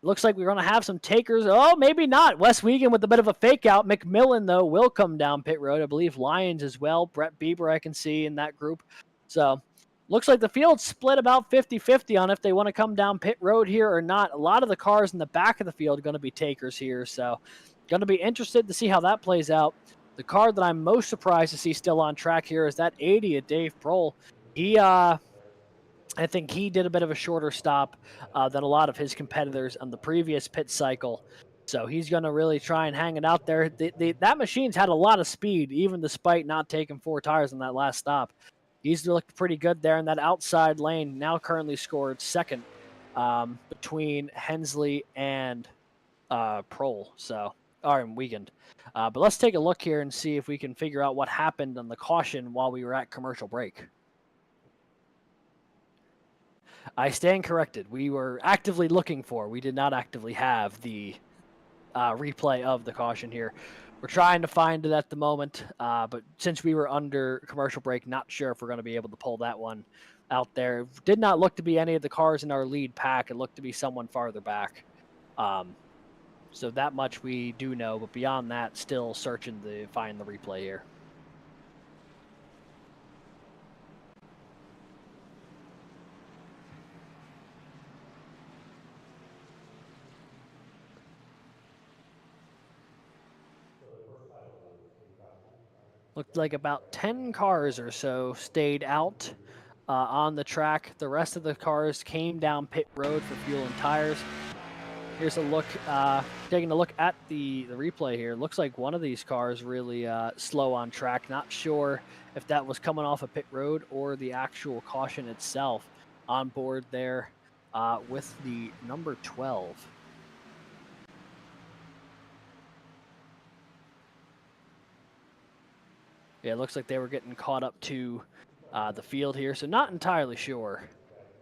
Looks like we're going to have some takers. Oh, maybe not. Wes Wiegand with a bit of a fake out. McMillan, though, will come down pit road. I believe Lyons as well. Brett Bieber I can see in that group. So looks like the field's split about 50-50 on if they want to come down pit road here or not. A lot of the cars in the back of the field are going to be takers here, so going to be interested to see how that plays out. The car that I'm most surprised to see still on track here is that 80 of Dave Prohl. I think he did a bit of a shorter stop than a lot of his competitors on the previous pit cycle. So he's going to really try and hang it out there. That machine's had a lot of speed, even despite not taking 4 tires in that last stop. He's looked pretty good there in that outside lane, now currently scored second between Hensley and Prohl. So, or in Wiegand. But let's take a look here and see if we can figure out what happened on the caution while we were at commercial break. I stand corrected. We were actively looking for. We did not actively have the replay of the caution here. We're trying to find it at the moment, but since we were under commercial break, not sure if we're going to be able to pull that one out there. It did not look to be any of the cars in our lead pack. It looked to be someone farther back. So that much we do know, but beyond that, still searching to find the replay here. Looked like about 10 cars or so stayed out on the track. The rest of the cars came down pit road for fuel and tires. Here's a look, taking a look at the replay here. Looks like one of these cars really slow on track. Not sure if that was coming off a pit road or the actual caution itself. On board there with the number 12. Yeah, it looks like they were getting caught up to the field here, so not entirely sure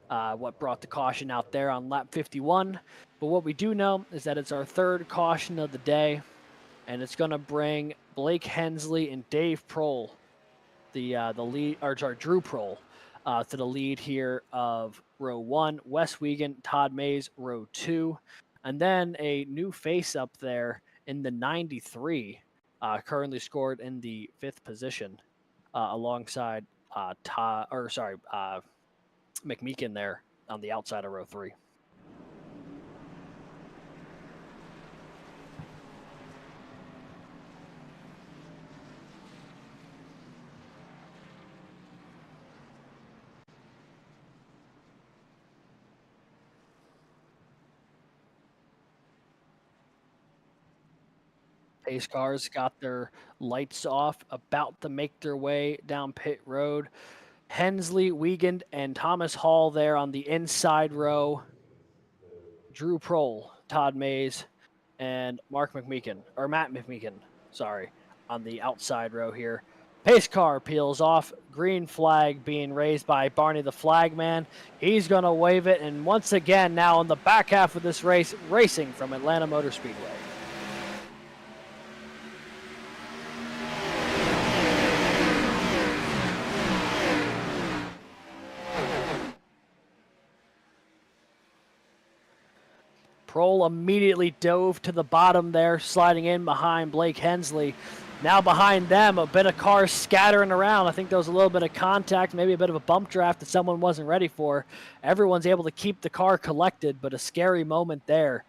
what brought the caution out there on lap 51. But what we do know is that it's our third caution of the day, and it's going to bring Blake Hensley and Dave Prohl, the lead, or sorry, Drew Prohl, to the lead here of row 1. Wes Wiegand, Todd Mays, row 2, and then a new face up there in the 93. Currently scored in the 5th position alongside McMeekin there on the outside of row 3. Pace cars got their lights off, about to make their way down pit road. Hensley, Wiegand, and Thomas Hall there on the inside row. Drew Prohl, Todd Mays, and Matt McMeekin, sorry, on the outside row here. Pace car peels off, green flag being raised by Barney the Flagman. He's going to wave it, and once again now in the back half of this race, racing from Atlanta Motor Speedway. Prohl immediately dove to the bottom there, sliding in behind Blake Hensley. Now behind them, a bit of cars scattering around. I think there was a little bit of contact, maybe a bit of a bump draft that someone wasn't ready for. Everyone's able to keep the car collected, but a scary moment there.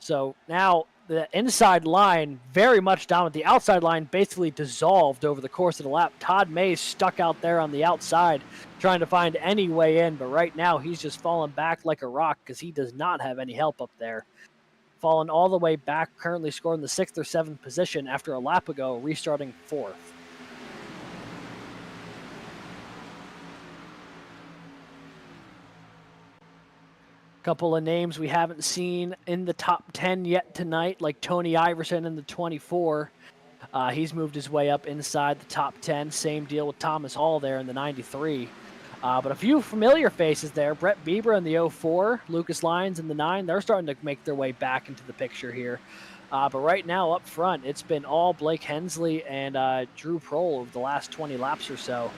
So now the inside line very much down. The outside line basically dissolved over the course of the lap. Todd Mays stuck out there on the outside trying to find any way in, but right now he's just falling back like a rock because he does not have any help up there. Falling all the way back, currently scoring the 6th or 7th position after a lap ago, restarting 4th. Couple of names we haven't seen in the top 10 yet tonight, like Tony Iverson in the 24. He's moved his way up inside the top 10. Same deal with Thomas Hall there in the 93. But a few familiar faces there. Brett Bieber in the 04, Lucas Lyons in the 9. They're starting to make their way back into the picture here. But right now up front, it's been all Blake Hensley and Drew Prohl over the last 20 laps or so.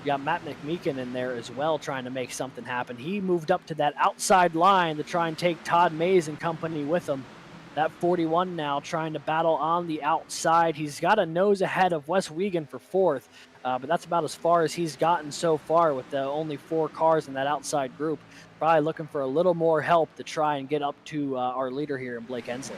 You got Matt McMeekin in there as well trying to make something happen. He moved up to that outside line to try and take Todd Mays and company with him. That 41 now trying to battle on the outside. He's got a nose ahead of Wes Wiegand for 4th. But that's about as far as he's gotten so far with the only 4 cars in that outside group. Probably looking for a little more help to try and get up to our leader here in Blake Hensley.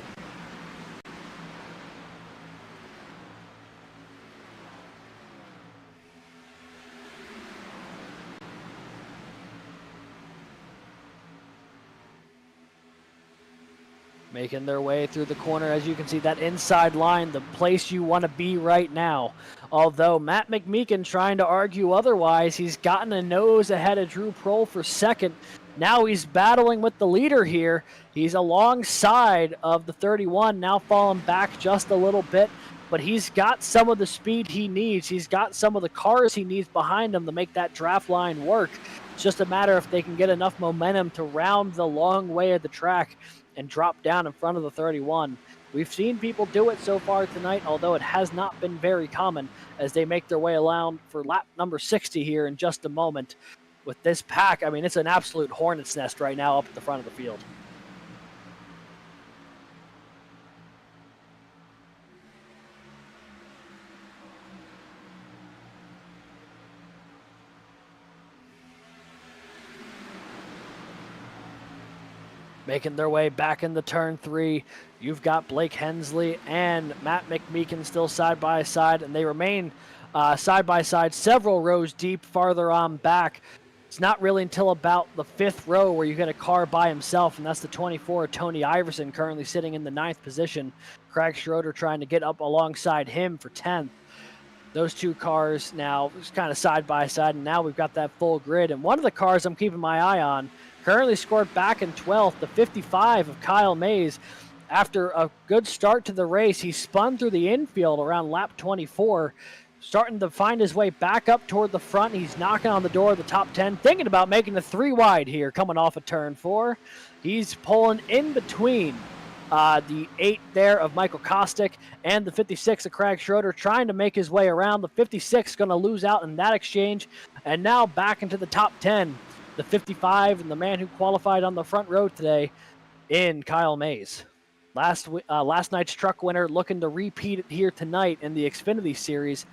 Making their way through the corner. As you can see, that inside line, the place you want to be right now. Although Matt McMeekin trying to argue otherwise, he's gotten a nose ahead of Drew Prohl for second. Now he's battling with the leader here. He's alongside of the 31, now falling back just a little bit, but he's got some of the speed he needs. He's got some of the cars he needs behind him to make that draft line work. It's just a matter if they can get enough momentum to round the long way of the track and drop down in front of the 31. We've seen people do it so far tonight, although it has not been very common, as they make their way around for lap number 60 here in just a moment. With this pack, I mean, it's an absolute hornet's nest right now up at the front of the field. Making their way back into turn 3. You've got Blake Hensley and Matt McMeekin still side by side, and they remain side by side several rows deep farther on back. It's not really until about the 5th row where you get a car by himself, and that's the 24, Tony Iverson, currently sitting in the 9th position. Craig Schroeder trying to get up alongside him for 10th. Those 2 cars now just kind of side by side, and now we've got that full grid. And one of the cars I'm keeping my eye on currently scored back in 12th, the 55 of Kyle Mays. After a good start to the race, he spun through the infield around lap 24, starting to find his way back up toward the front. He's knocking on the door of the top 10, thinking about making the 3 wide here, coming off of turn 4. He's pulling in between the 8 there of Michael Kostick and the 56 of Craig Schroeder, trying to make his way around. The 56 going to lose out in that exchange, and now back into the top 10. The 55 and the man who qualified on the front row today in Kyle Mays. Last night's truck winner looking to repeat it here tonight in the Xfinity Series.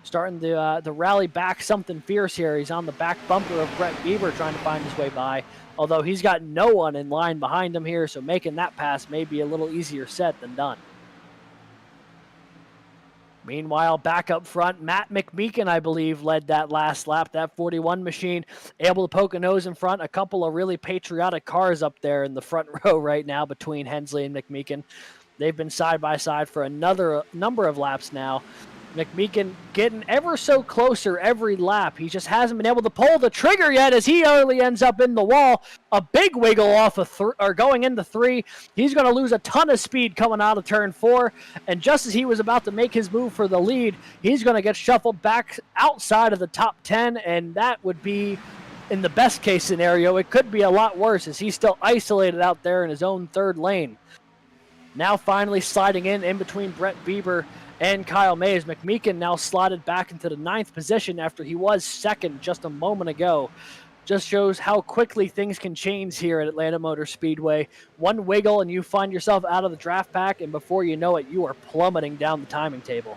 Starting to rally back something fierce here. He's on the back bumper of Brett Bieber trying to find his way by, although he's got no one in line behind him here, so making that pass may be a little easier said than done. Meanwhile, back up front, Matt McMeekin, I believe, led that last lap. That 41 machine able to poke a nose in front. A couple of really patriotic cars up there in the front row right now between Hensley and McMeekin. They've been side by side for another number of laps now. McMeekin getting ever so closer every lap. He just hasn't been able to pull the trigger yet, as he early ends up in the wall. A big wiggle off of going into 3. He's going to lose a ton of speed coming out of turn 4. And just as he was about to make his move for the lead, he's going to get shuffled back outside of the top 10. And that would be, in the best case scenario, it could be a lot worse, as he's still isolated out there in his own 3rd lane. Now finally sliding in between Brett Bieber and Kyle Mays. McMeekin now slotted back into the 9th position after he was 2nd just a moment ago. Just shows how quickly things can change here at Atlanta Motor Speedway. One wiggle and you find yourself out of the draft pack, and before you know it, you are plummeting down the timing table.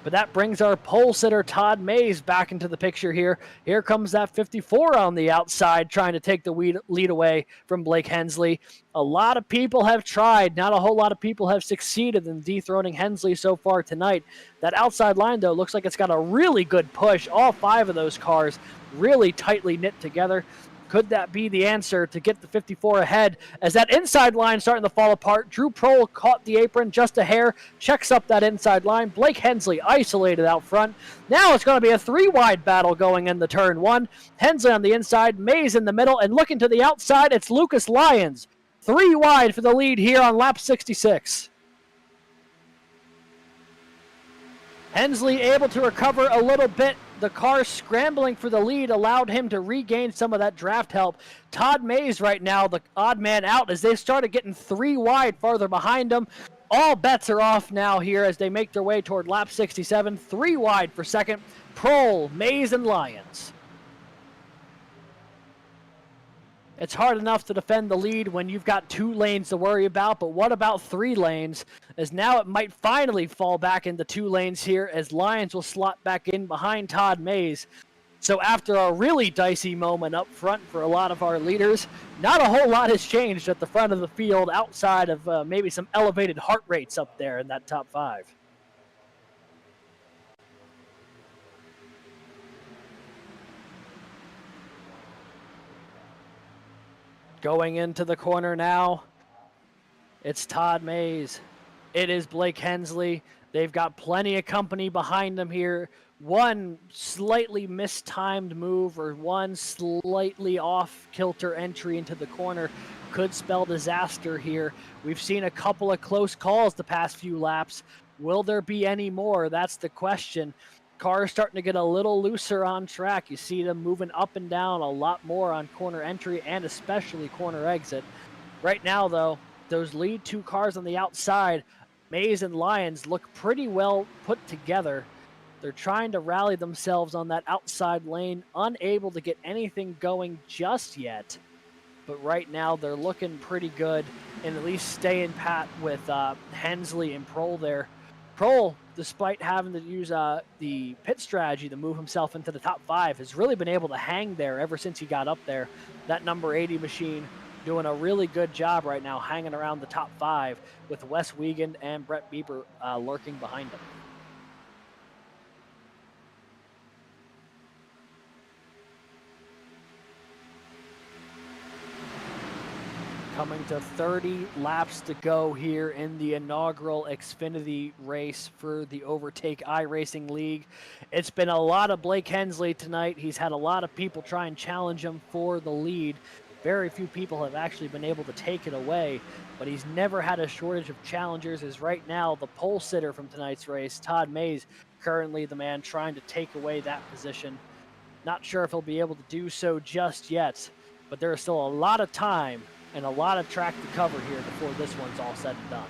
But that brings our pole sitter Todd Mays back into the picture here. Here comes that 54 on the outside, trying to take the lead away from Blake Hensley. A lot of people have tried. Not a whole lot of people have succeeded in dethroning Hensley so far tonight. That outside line, though, looks like it's got a really good push. All 5 of those cars really tightly knit together. Could that be the answer to get the 54 ahead? As that inside line starting to fall apart, Drew Prohl caught the apron just a hair, checks up that inside line. Blake Hensley isolated out front. Now it's going to be a 3-wide battle going into turn 1. Hensley on the inside, Mays in the middle, and looking to the outside, it's Lucas Lyons. 3 wide for the lead here on lap 66. Hensley able to recover a little bit. The car scrambling for the lead allowed him to regain some of that draft help. Todd Mays right now, the odd man out, as they started getting 3 wide farther behind him. All bets are off now here as they make their way toward lap 67. 3 wide for second. Prohl, Mays, and Lyons. It's hard enough to defend the lead when you've got 2 lanes to worry about, but what about 3 lanes? As now it might finally fall back into 2 lanes here, as Lyons will slot back in behind Todd Mays. So after a really dicey moment up front for a lot of our leaders, not a whole lot has changed at the front of the field outside of maybe some elevated heart rates up there in that top 5. Going into the corner now, it's Todd Mays. It is Blake Hensley. They've got plenty of company behind them here. One slightly mistimed move or one slightly off-kilter entry into the corner could spell disaster here. We've seen a couple of close calls the past few laps. Will there be any more? That's the question. Cars starting to get a little looser on track. You see them moving up and down a lot more on corner entry and especially corner exit. Right now, though, those lead 2 cars on the outside, Mays and Lyons, look pretty well put together. They're trying to rally themselves on that outside lane, unable to get anything going just yet. But right now, they're looking pretty good and at least staying pat with Hensley and Prohl there. Prohl, despite having to use the pit strategy to move himself into the top 5, has really been able to hang there ever since he got up there. That number 80 machine doing a really good job right now, hanging around the top 5 with Wes Wiegand and Brett Bieber lurking behind him. Coming to 30 laps to go here in the inaugural Xfinity race for the Overtake iRacing League. It's been a lot of Blake Hensley tonight. He's had a lot of people try and challenge him for the lead. Very few people have actually been able to take it away, but he's never had a shortage of challengers, as right now the pole sitter from tonight's race, Todd Mays, currently the man trying to take away that position. Not sure if he'll be able to do so just yet, but there is still a lot of time and a lot of track to cover here before this one's all said and done.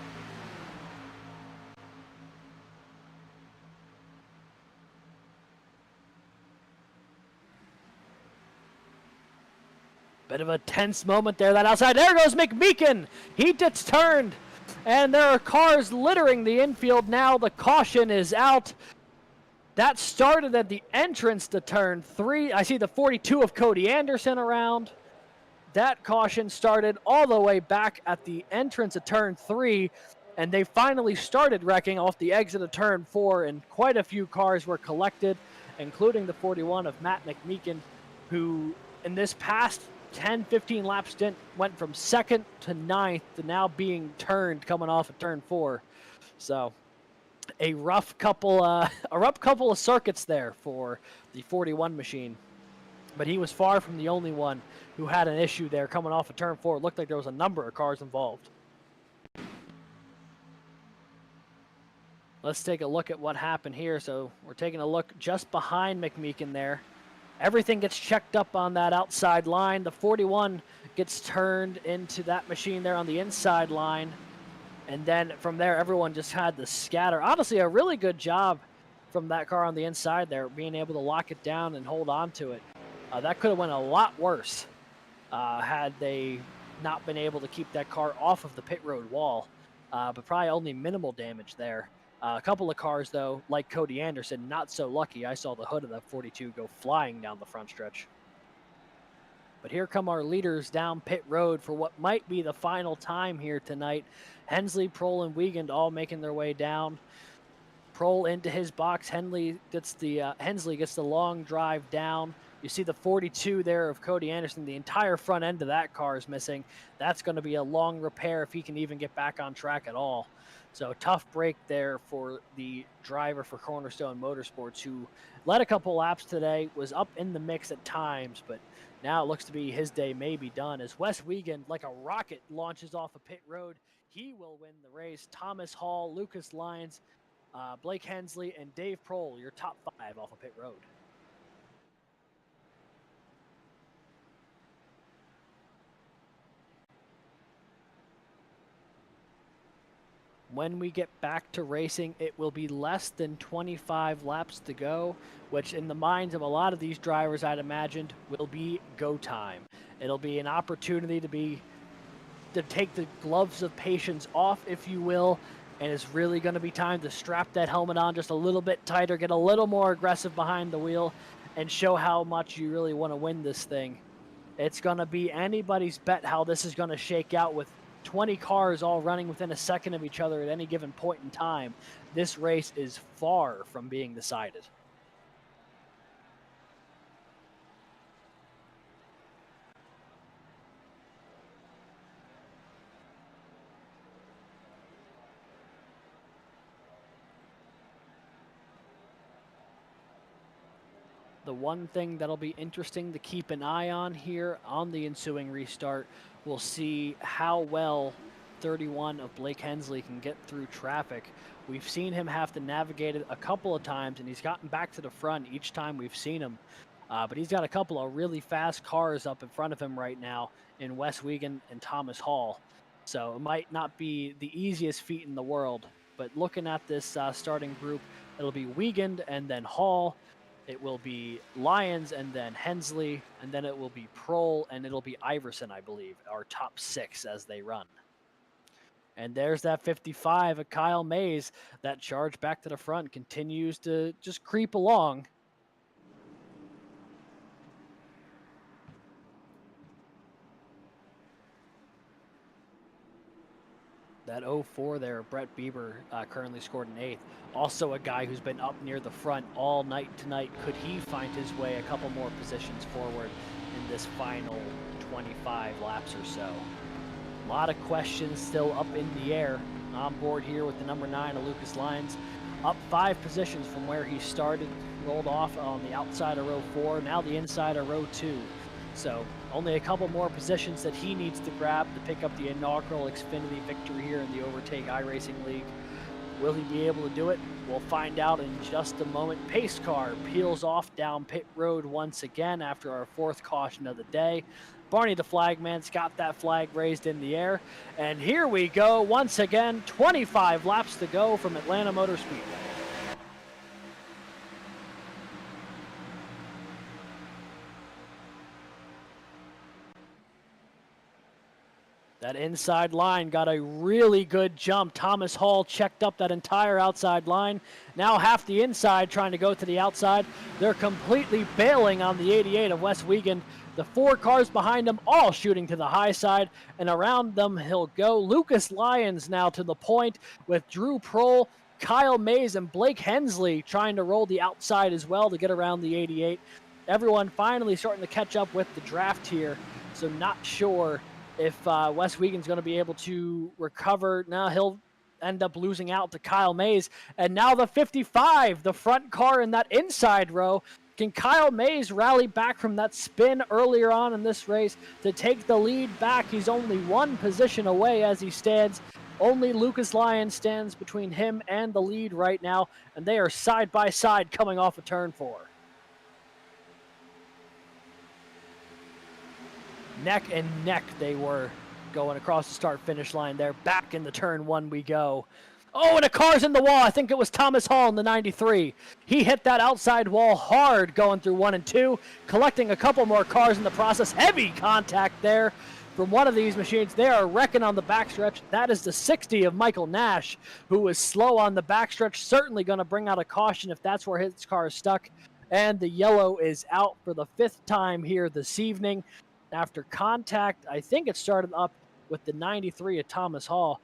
Bit of a tense moment there, that outside. There goes McMeekin. He gets turned, and there are cars littering the infield now. The caution is out. That started at the entrance to turn 3. I see the 42 of Cody Anderson around. That caution started all the way back at the entrance of turn 3, and they finally started wrecking off the exit of turn 4, and quite a few cars were collected, including the 41 of Matt McMeekin, who in this past 10-15 lap stint went from 2nd to 9th to now being turned coming off of turn 4. So a rough couple of circuits there for the 41 machine. But he was far from the only one who had an issue there coming off of turn 4. It looked like there was a number of cars involved. Let's take a look at what happened here. So we're taking a look just behind McMeekin there. Everything gets checked up on that outside line. The 41 gets turned into that machine there on the inside line. And then from there, everyone just had to scatter. Honestly, a really good job from that car on the inside there, being able to lock it down and hold on to it. That could have went a lot worse had they not been able to keep that car off of the pit road wall, but probably only minimal damage there. A couple of cars, though, like Cody Anderson, not so lucky. I saw the hood of that 42 go flying down the front stretch. But here come our leaders down pit road for what might be the final time here tonight. Hensley, Prohl, and Wiegand all making their way down. Prohl into his box. Hensley gets the long drive down. You see the 42 there of Cody Anderson. The entire front end of that car is missing. That's going to be a long repair if he can even get back on track at all. So tough break there for the driver for Cornerstone Motorsports, who led a couple laps today, was up in the mix at times, but now it looks to be his day may be done as Wes Wiegand, like a rocket, launches off a pit road. He will win the race. Thomas Hall, Lucas Lyons, Blake Hensley, and Dave Prohl, your top 5 off a pit road. When we get back to racing, it will be less than 25 laps to go, which in the minds of a lot of these drivers, I'd imagined, will be go time. It'll be an opportunity to take the gloves of patience off, if you will, and it's really going to be time to strap that helmet on just a little bit tighter, get a little more aggressive behind the wheel, and show how much you really want to win this thing. It's going to be anybody's bet how this is going to shake out with 20 cars all running within a second of each other at any given point in time. This race is far from being decided. The one thing that'll be interesting to keep an eye on here on the ensuing restart, we'll see how well 31 of Blake Hensley can get through traffic. We've seen him have to navigate it a couple of times, and he's gotten back to the front each time we've seen him. But he's got a couple of really fast cars up in front of him right now in Wes Wiegand and Thomas Hall. So it might not be the easiest feat in the world, but looking at this starting group, it'll be Wiegand and then Hall. It will be Lyons and then Hensley, and then it will be Prohl, and it'll be Iverson, I believe, our top 6 as they run. And there's that 55 of Kyle Mays. That charge back to the front continues to just creep along. That 04 there, Brett Bieber, currently scored an 8th. Also a guy who's been up near the front all night tonight. Could he find his way a couple more positions forward in this final 25 laps or so? A lot of questions still up in the air. On board here with the number 9 of Lucas Lyons. Up 5 positions from where he started. Rolled off on the outside of row 4. Now the inside of row 2. So only a couple more positions that he needs to grab to pick up the inaugural Xfinity victory here in the Overtake iRacing League. Will he be able to do it? We'll find out in just a moment. Pace car peels off down pit road once again after our 4th caution of the day. Barney the flagman's got that flag raised in the air. And here we go once again, 25 laps to go from Atlanta Motor Speedway. That inside line got a really good jump. Thomas Hall checked up that entire outside line. Now half the inside trying to go to the outside. They're completely bailing on the 88 of Wes Wiegand. The 4 cars behind him all shooting to the high side, and around them he'll go. Lucas Lyons now to the point with Drew Prohl, Kyle Mays, and Blake Hensley trying to roll the outside as well to get around the 88. Everyone finally starting to catch up with the draft here, so not sure if Wes Wiegand's going to be able to recover. Now he'll end up losing out to Kyle Mays. And now the 55, the front car in that inside row. Can Kyle Mays rally back from that spin earlier on in this race to take the lead back? He's only 1 position away as he stands. Only Lucas Lyons stands between him and the lead right now, and they are side by side coming off of turn 4. Neck and neck they were going across the start-finish line there. Back in the turn 1 we go. Oh, and a car's in the wall. I think it was Thomas Hall in the 93. He hit that outside wall hard going through 1 and 2, collecting a couple more cars in the process. Heavy contact there from one of these machines. They are wrecking on the backstretch. That is the 60 of Michael Nash, who was slow on the backstretch. Certainly going to bring out a caution if that's where his car is stuck. And the yellow is out for the 5th time here this evening. After contact, I think it started up with the 93 of Thomas Hall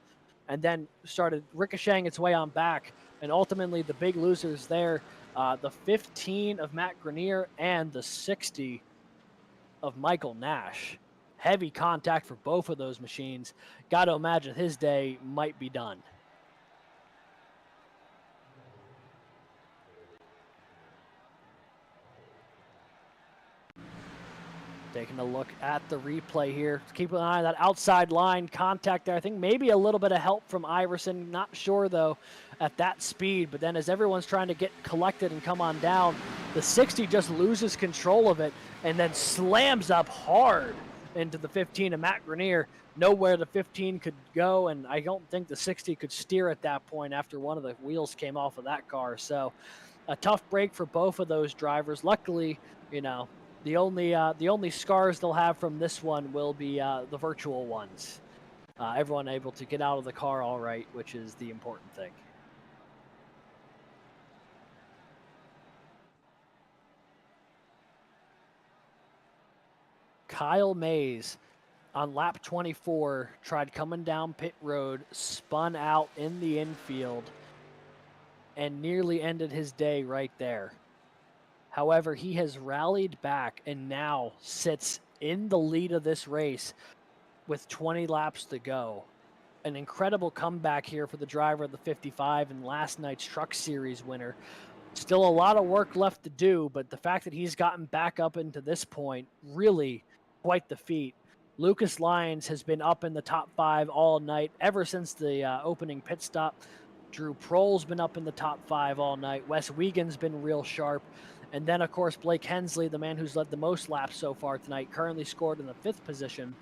and then started ricocheting its way on back. And ultimately, the big losers there, the 15 of Matt Grenier and the 60 of Michael Nash. Heavy contact for both of those machines. Got to imagine his day might be done. Taking a look at the replay here. Keep an eye on that outside line contact there. I think maybe a little bit of help from Iverson. Not sure, though, at that speed. But then as everyone's trying to get collected and come on down, the 60 just loses control of it and then slams up hard into the 15 of Matt Grenier. Nowhere the 15 could go, and I don't think the 60 could steer at that point after one of the wheels came off of that car. So a tough break for both of those drivers. Luckily, The only scars they'll have from this one will be the virtual ones. Everyone able to get out of the car all right, which is the important thing. Kyle Mays on lap 24 tried coming down pit road, spun out in the infield, and nearly ended his day right there. However, he has rallied back and now sits in the lead of this race with 20 laps to go. An incredible comeback here for the driver of the 55 and last night's Truck Series winner. Still a lot of work left to do, but the fact that he's gotten back up into this point, really quite the feat. Lucas Lyons has been up in the top 5 all night, ever since the opening pit stop. Drew Prohl's been up in the top 5 all night. Wes Wiegand's been real sharp. And then, of course, Blake Hensley, the man who's led the most laps so far tonight, currently scored in the 5th position.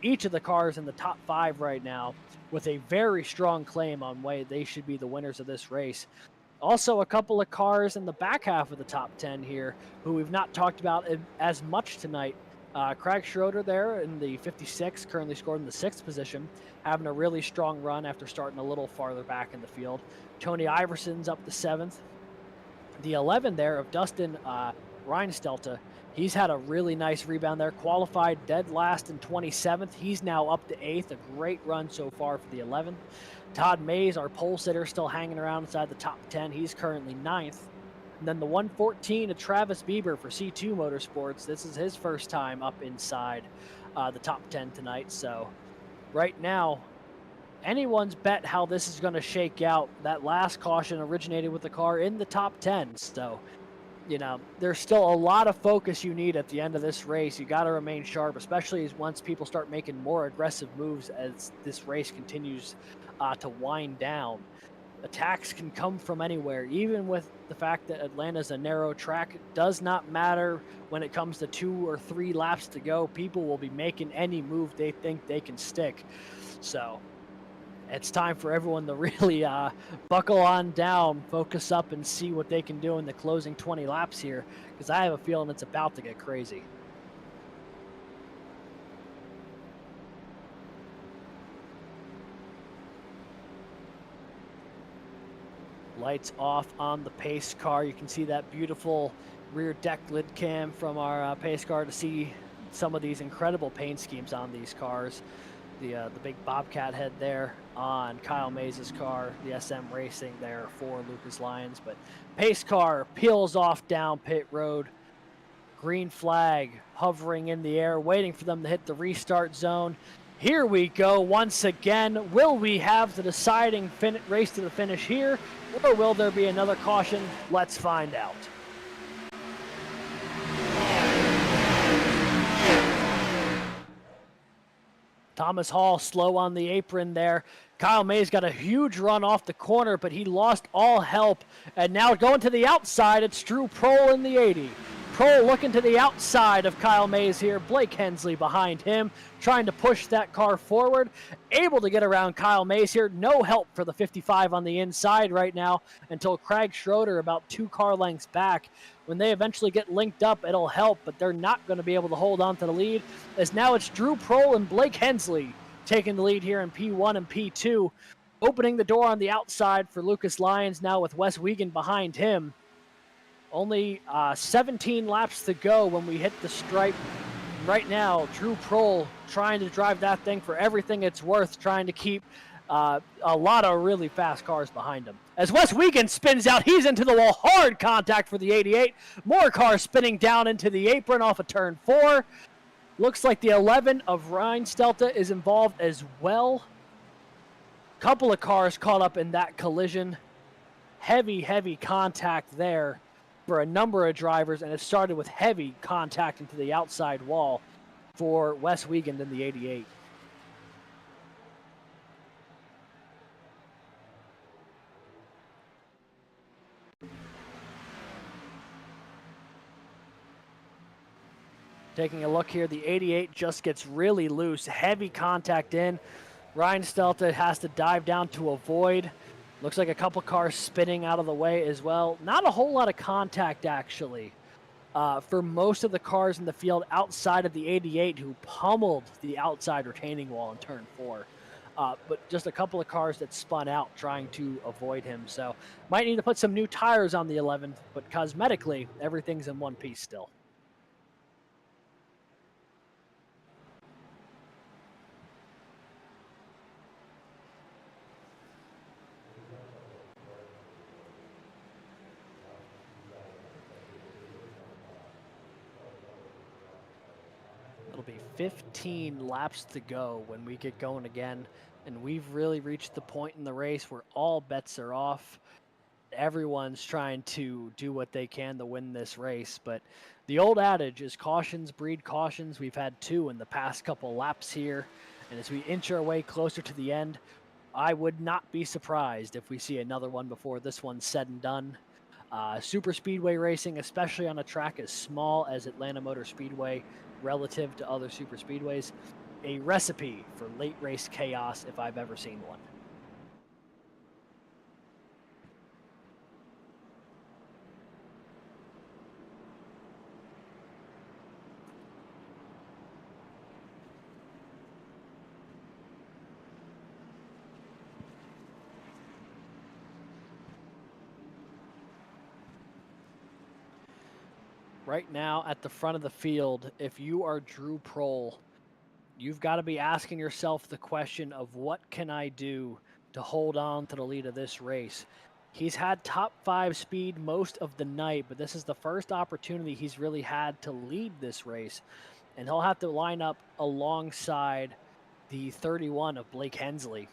Each of the cars in the top 5 right now with a very strong claim on why they should be the winners of this race. Also, a couple of cars in the back half of the top 10 here who we've not talked about as much tonight. Craig Schroeder there in the 56, currently scored in the 6th position, having a really strong run after starting a little farther back in the field. Tony Iverson's up to 7th. The 11 there of Dustin Reinstelter, he's had a really nice rebound there, qualified dead last in 27th. He's now up to 8th, a great run so far for the 11. Todd Mays, our pole sitter, still hanging around inside the top 10. He's currently 9th. And then the 114 of Travis Bieber for C2 Motorsports. This is his first time up inside the top 10 tonight. So right now, anyone's bet how this is going to shake out. That last caution originated with the car in the top 10. So, you know, there's still a lot of focus you need at the end of this race. You got to remain sharp, especially once people start making more aggressive moves as this race continues to wind down. Attacks can come from anywhere, even with the fact that Atlanta's a narrow track. It does not matter when it comes to 2 or 3 laps to go. People will be making any move they think they can stick. So it's time for everyone to really buckle on down, focus up, and see what they can do in the closing 20 laps here, because I have a feeling it's about to get crazy. Lights off on the pace car. You can see that beautiful rear deck lid cam from our pace car to see some of these incredible paint schemes on these cars. The big Bobcat head there on Kyle Mays' car, the SM Racing there for Lucas Lyons. But pace car peels off down pit road. Green flag hovering in the air, waiting for them to hit the restart zone. Here we go once again. Will we have the deciding race to the finish here, or will there be another caution? Let's find out. Thomas Hall slow on the apron there. Kyle Mays got a huge run off the corner, but he lost all help. And now going to the outside, it's Drew Prohl in the 80. Prohl looking to the outside of Kyle Mays here. Blake Hensley behind him, trying to push that car forward. Able to get around Kyle Mays here. No help for the 55 on the inside right now until Craig Schroeder about 2 car lengths back. When they eventually get linked up, it'll help, but they're not going to be able to hold on to the lead, as now it's Drew Prohl and Blake Hensley taking the lead here in P1 and P2. Opening the door on the outside for Lucas Lyons now with Wes Wiegand behind him. Only 17 laps to go when we hit the stripe. Right now, Drew Prohl trying to drive that thing for everything it's worth, trying to keep a lot of really fast cars behind him. As Wes Wiegand spins out, he's into the wall. Hard contact for the 88. More cars spinning down into the apron off of turn 4. Looks like the 11 of Reinstelter is involved as well. Couple of cars caught up in that collision. Heavy contact there for a number of drivers, and it started with heavy contact into the outside wall for Wes Wiegand in the 88. Taking a look here, the 88 just gets really loose. Heavy contact in. Reinstelter has to dive down to avoid. Looks like a couple cars spinning out of the way as well. Not a whole lot of contact, actually. for most of the cars in the field outside of the 88 who pummeled the outside retaining wall in turn 4. But just a couple of cars that spun out trying to avoid him. So might need to put some new tires on the 11, but cosmetically, everything's in one piece still. It'll be 15 laps to go when we get going again, and we've really reached the point in the race where all bets are off. Everyone's trying to do what they can to win this race, but the old adage is cautions breed cautions. We've had 2 in the past couple laps here, and as we inch our way closer to the end, I would not be surprised if we see another one before this one's said and done. Super speedway racing, especially on a track as small as Atlanta Motor Speedway relative to other super speedways, a recipe for late race chaos if I've ever seen one. Right now at the front of the field, if you are Drew Prohl, you've got to be asking yourself the question of what can I do to hold on to the lead of this race? He's had top 5 speed most of the night, but this is the first opportunity he's really had to lead this race. And he'll have to line up alongside the 31 of Blake Hensley.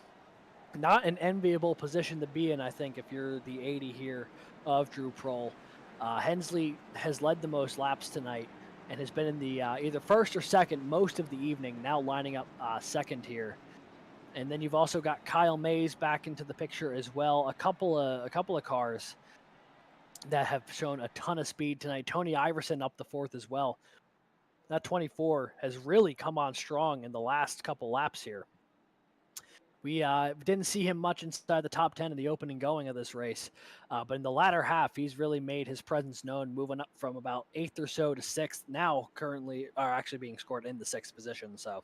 Not an enviable position to be in, I think, if you're the 80 here of Drew Prohl. Hensley has led the most laps tonight and has been in the either first or second most of the evening, now lining up second here. And then you've also got Kyle Mays back into the picture as well. A couple of cars that have shown a ton of speed tonight. Tony Iverson up the 4th as well. That 24 has really come on strong in the last couple laps here. We didn't see him much inside the top 10 in the opening going of this race, but in the latter half, he's really made his presence known, moving up from about 8th or so to 6th, now currently are actually being scored in the 6th position. So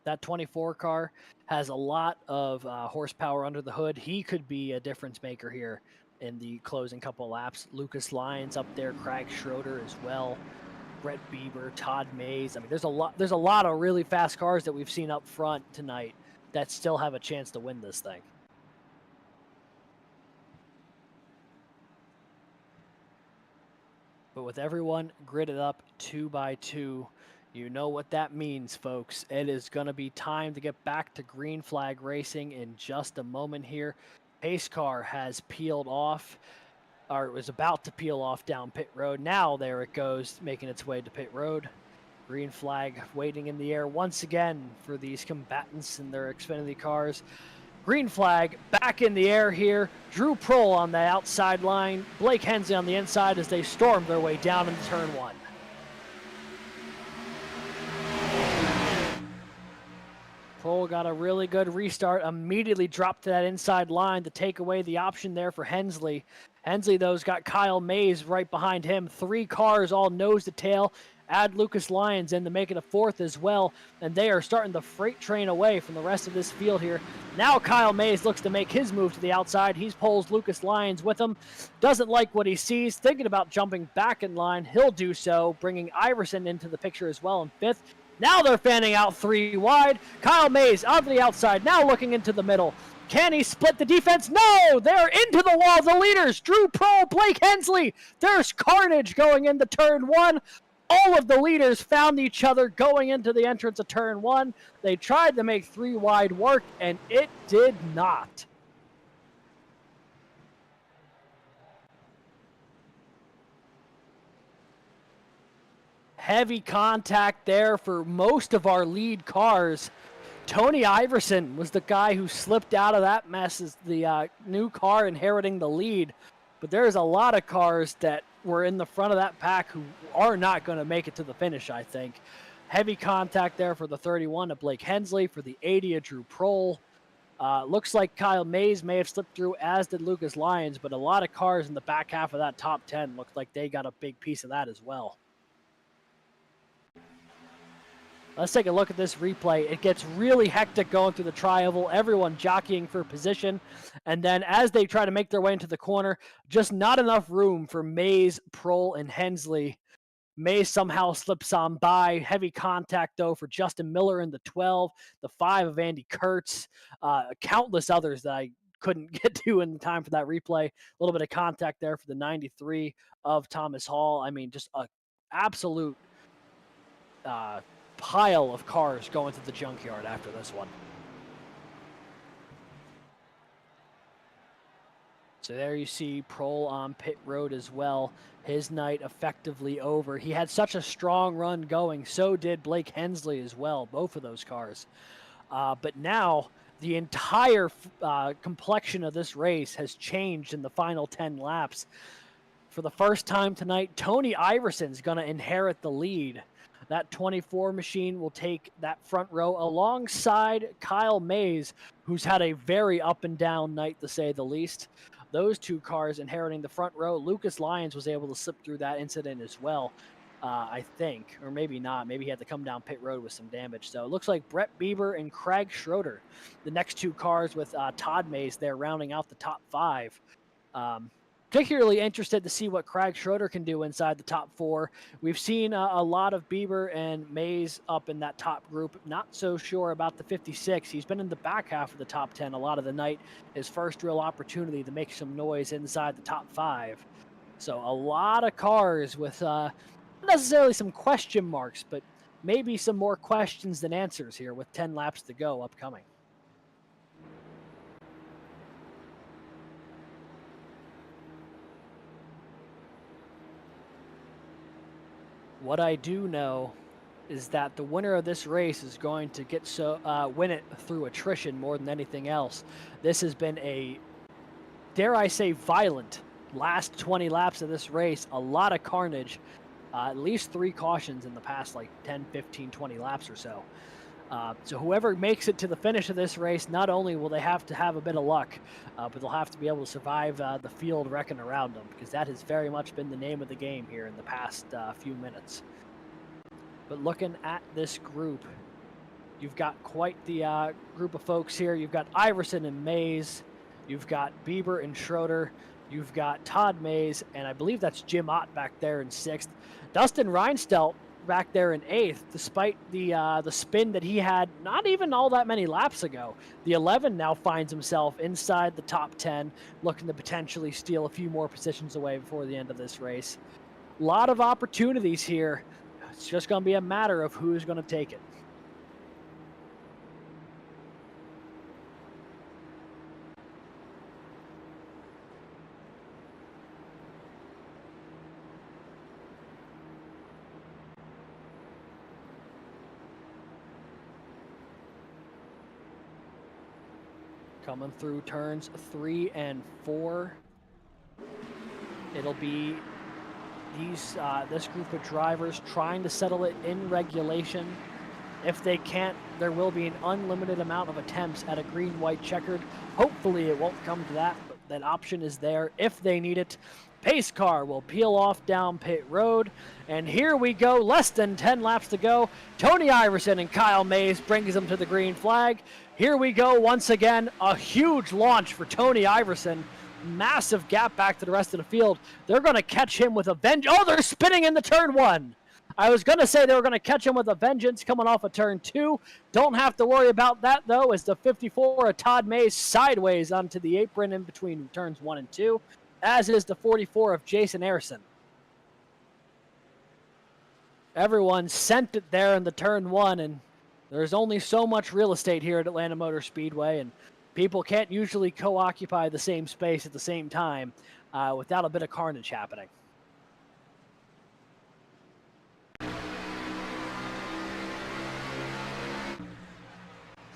that 24 car has a lot of horsepower under the hood. He could be a difference maker here in the closing couple of laps. Lucas Lyons up there, Craig Schroeder as well, Brett Bieber, Todd Mays. I mean, there's a lot of really fast cars that we've seen up front tonight that still have a chance to win this thing. But with everyone gridded up 2 by 2, you know what that means, folks. It is going to be time to get back to green flag racing in just a moment here. Pace car has peeled off, or it was about to peel off down pit road. Now there it goes, making its way to pit road. Green flag waiting in the air once again for these combatants in their Xfinity cars. Green flag back in the air here. Drew Prohl on the outside line. Blake Hensley on the inside as they storm their way down into turn 1. Prohl got a really good restart, immediately dropped to that inside line to take away the option there for Hensley. Hensley, though, has got Kyle Mays right behind him. 3 cars all nose to tail. Add Lucas Lyons in to make it a 4th as well, and they are starting the freight train away from the rest of this field here. Now Kyle Mays looks to make his move to the outside. He pulls Lucas Lyons with him. Doesn't like what he sees, thinking about jumping back in line. He'll do so, bringing Iverson into the picture as well in 5th. Now they're fanning out 3 wide. Kyle Mays on the outside, now looking into the middle. Can he split the defense? No! They're into the wall. The leaders, Drew Prohl, Blake Hensley. There's carnage going into turn 1. All of the leaders found each other going into the entrance of turn 1. They tried to make 3 wide work, and it did not. Heavy contact there for most of our lead cars. Tony Iverson was the guy who slipped out of that mess as the new car inheriting the lead. But there's a lot of cars that were in the front of that pack who are not going to make it to the finish, I think. Heavy contact there for the 31 of Blake Hensley, for the 80 of Drew Prohl. Looks like Kyle Mays may have slipped through, as did Lucas Lyons, but a lot of cars in the back half of that top 10 looked like they got a big piece of that as well. Let's take a look at this replay. It gets really hectic going through the tri-oval, everyone jockeying for position, and then as they try to make their way into the corner, just not enough room for Mays, Prohl, and Hensley. Mays somehow slips on by. Heavy contact, though, for Justin Miller in the 12, the 5 of Andy Kurtz, countless others that I couldn't get to in time for that replay. A little bit of contact there for the 93 of Thomas Hall. I mean, just an absolute pile of cars going to the junkyard after this one. So there you see Prohl on pit road as well. His night effectively over. He had such a strong run going. So did Blake Hensley as well, both of those cars. But now the entire complexion of this race has changed in the final 10 laps. For the first time tonight, Tony Iverson's going to inherit the lead. That 24 machine will take that front row alongside Kyle Mays, who's had a very up and down night, to say the least. Those two cars inheriting the front row. Lucas Lyons was able to slip through that incident as well, I think, or maybe not. Maybe he had to come down pit road with some damage. So it looks like Brett Bieber and Craig Schroeder, the next two cars with Todd Mays there rounding out the top 5. Particularly interested to see what Craig Schroeder can do inside the top 4. We've seen a lot of Bieber and Mays up in that top group. Not so sure about the 56. He's been in the back half of the top 10 a lot of the night. His first real opportunity to make some noise inside the top 5. So a lot of cars with not necessarily some question marks, but maybe some more questions than answers here with 10 laps to go upcoming. What I do know is that the winner of this race is going to win it through attrition more than anything else. This has been a, dare I say, violent last 20 laps of this race. A lot of carnage, at least 3 cautions in the past like 10, 15, 20 laps or so. So whoever makes it to the finish of this race, not only will they have to have a bit of luck, but they'll have to be able to survive the field wrecking around them, because that has very much been the name of the game here in the past few minutes. But looking at this group, you've got quite the group of folks here. You've got Iverson and Mays. You've got Bieber and Schroeder. You've got Todd Mays, and I believe that's Jim Ott back there in 6th. Dustin Reinstelt back there in 8th, despite the spin that he had not even all that many laps ago. The 11 now finds himself inside the top 10, looking to potentially steal a few more positions away before the end of this race. A lot of opportunities here. It's just going to be a matter of who's going to take it. Coming through turns 3 and 4. It'll be this group of drivers trying to settle it in regulation. If they can't, there will be an unlimited amount of attempts at a green-white checkered. Hopefully it won't come to that, but that option is there if they need it. Pace car will peel off down pit road, and here we go. Less than 10 laps to go. Tony Iverson and Kyle Mays brings them to the green flag. Here we go once again. A huge launch for Tony Iverson. Massive gap back to the rest of the field. They're going to catch him with a vengeance. Oh, they're spinning into turn 1. I was going to say they were going to catch him with a vengeance coming off of turn 2. Don't have to worry about that, though, as the 54 of Todd Mays sideways onto the apron in between turns 1 and 2, as is the 44 of Jason Arison. Everyone sent it there in the turn 1, and there's only so much real estate here at Atlanta Motor Speedway, and people can't usually co-occupy the same space at the same time without a bit of carnage happening. So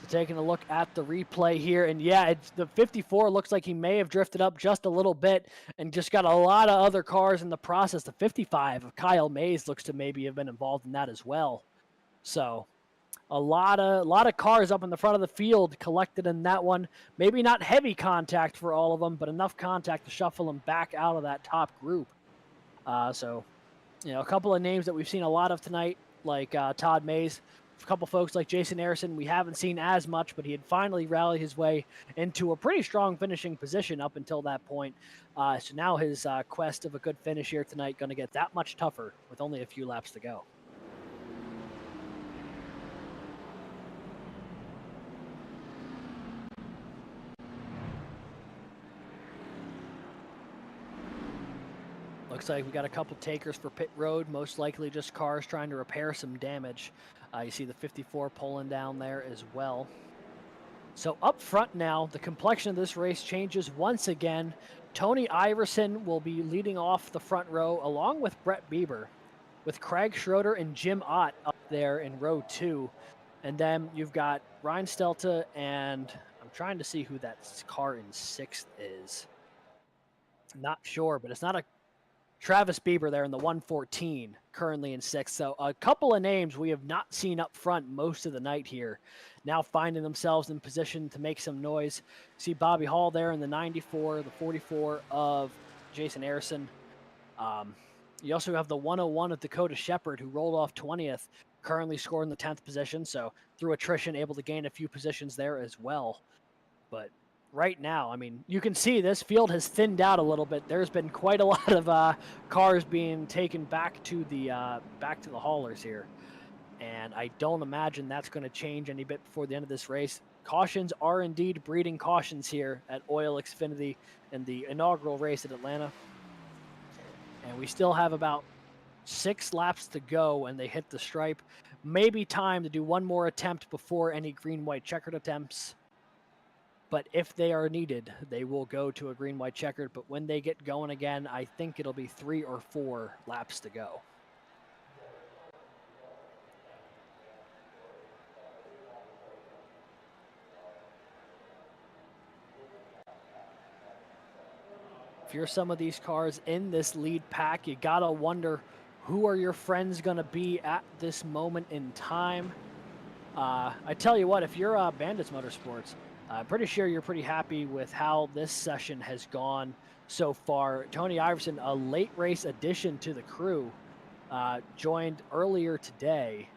taking a look at the replay here, and yeah, the 54 looks like he may have drifted up just a little bit and just got a lot of other cars in the process. The 55 of Kyle Mays looks to maybe have been involved in that as well. So A lot of cars up in the front of the field collected in that one. Maybe not heavy contact for all of them, but enough contact to shuffle them back out of that top group. So, a couple of names that we've seen a lot of tonight, like Todd Mays. A couple folks like Jason Harrison we haven't seen as much, but he had finally rallied his way into a pretty strong finishing position up until that point. So now his quest of a good finish here tonight going to get that much tougher with only a few laps to go. Looks like we got a couple takers for pit road, most likely just cars trying to repair some damage. You see the 54 pulling down there as well. So up front now, the complexion of this race changes once again. Tony Iverson will be leading off the front row along with Brett Bieber, with Craig Schroeder and Jim Ott up there in row 2. And then you've got Ryan Stelta, and I'm trying to see who that car in 6th is. Not sure, but it's not a Travis Bieber there in the 114, currently in 6th. So a couple of names we have not seen up front most of the night here, now finding themselves in position to make some noise. See Bobby Hall there in the 94, the 44 of Jason Harrison. You also have the 101 of Dakota Shepard, who rolled off 20th, currently scoring the 10th position. So through attrition, able to gain a few positions there as well. But right now, I mean, you can see this field has thinned out a little bit. There's been quite a lot of cars being taken back to the haulers here, and I don't imagine that's going to change any bit before the end of this race. Cautions are indeed breeding cautions here at OiL Xfinity in the inaugural race at Atlanta, and we still have about 6 laps to go, and they hit the stripe. Maybe time to do one more attempt before any green-white checkered attempts. But if they are needed, they will go to a green-white checkered. But when they get going again, I think it'll be 3 or 4 laps to go. If you're some of these cars in this lead pack, you gotta wonder who are your friends gonna be at this moment in time. I tell you what, if you're Bandits Motorsports, I'm pretty sure you're pretty happy with how this session has gone so far. Tony Iverson, a late race addition to the crew, joined earlier today,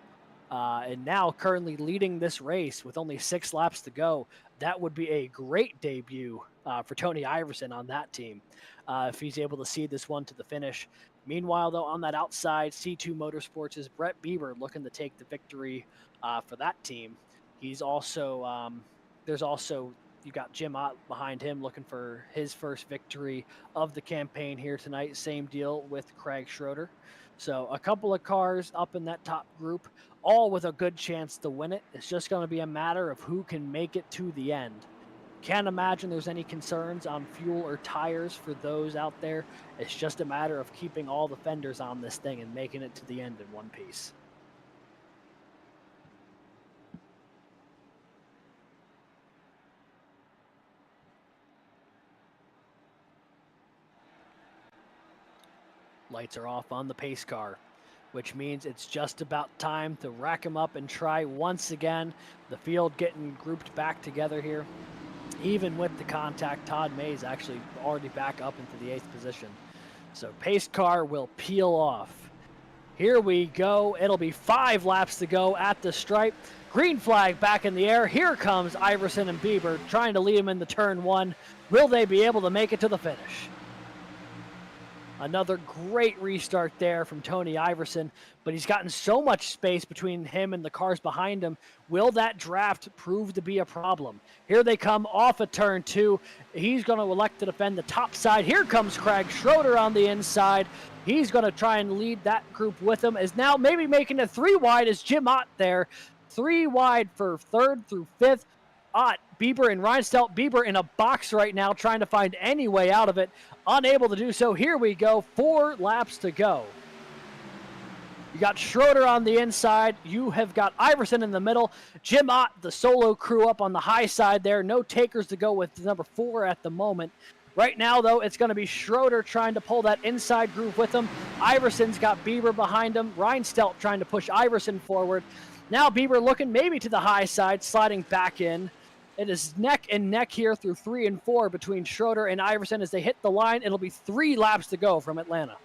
and now currently leading this race with only 6 laps to go. That would be a great debut for Tony Iverson on that team if he's able to see this one to the finish. Meanwhile, though, on that outside, C2 Motorsports is Brett Bieber looking to take the victory for that team. He's also... There's also, you got Jim Ott behind him looking for his first victory of the campaign here tonight. Same deal with Craig Schroeder. So a couple of cars up in that top group, all with a good chance to win it. It's just going to be a matter of who can make it to the end. Can't imagine there's any concerns on fuel or tires for those out there. It's just a matter of keeping all the fenders on this thing and making it to the end in one piece. Lights are off on the pace car, which means it's just about time to rack them up and try once again. The field getting grouped back together here. Even with the contact, Todd Mays actually already back up into the 8th position. So pace car will peel off. Here we go. It'll be 5 laps to go at the stripe. Green flag back in the air. Here comes Iverson and Bieber trying to lead him into turn 1. Will they be able to make it to the finish? Another great restart there from Tony Iverson, but he's gotten so much space between him and the cars behind him. Will that draft prove to be a problem? Here they come off of turn 2. He's going to elect to defend the top side. Here comes Craig Schroeder on the inside. He's going to try and lead that group with him, as now maybe making it 3 wide is Jim Ott there. 3 wide for 3rd through 5th. Ott, Bieber, and Ryan Stelta. Bieber in a box right now, trying to find any way out of it. Unable to do so. Here we go. 4 laps to go. You got Schroeder on the inside. You have got Iverson in the middle. Jim Ott, the solo crew, up on the high side there. No takers to go with number 4 at the moment. Right now, though, it's going to be Schroeder trying to pull that inside groove with him. Iverson's got Bieber behind him. Ryan Stelta trying to push Iverson forward. Now Bieber looking maybe to the high side, sliding back in. It is neck and neck here through 3 and 4 between Schroeder and Iverson as they hit the line. It'll be 3 laps to go from Atlanta.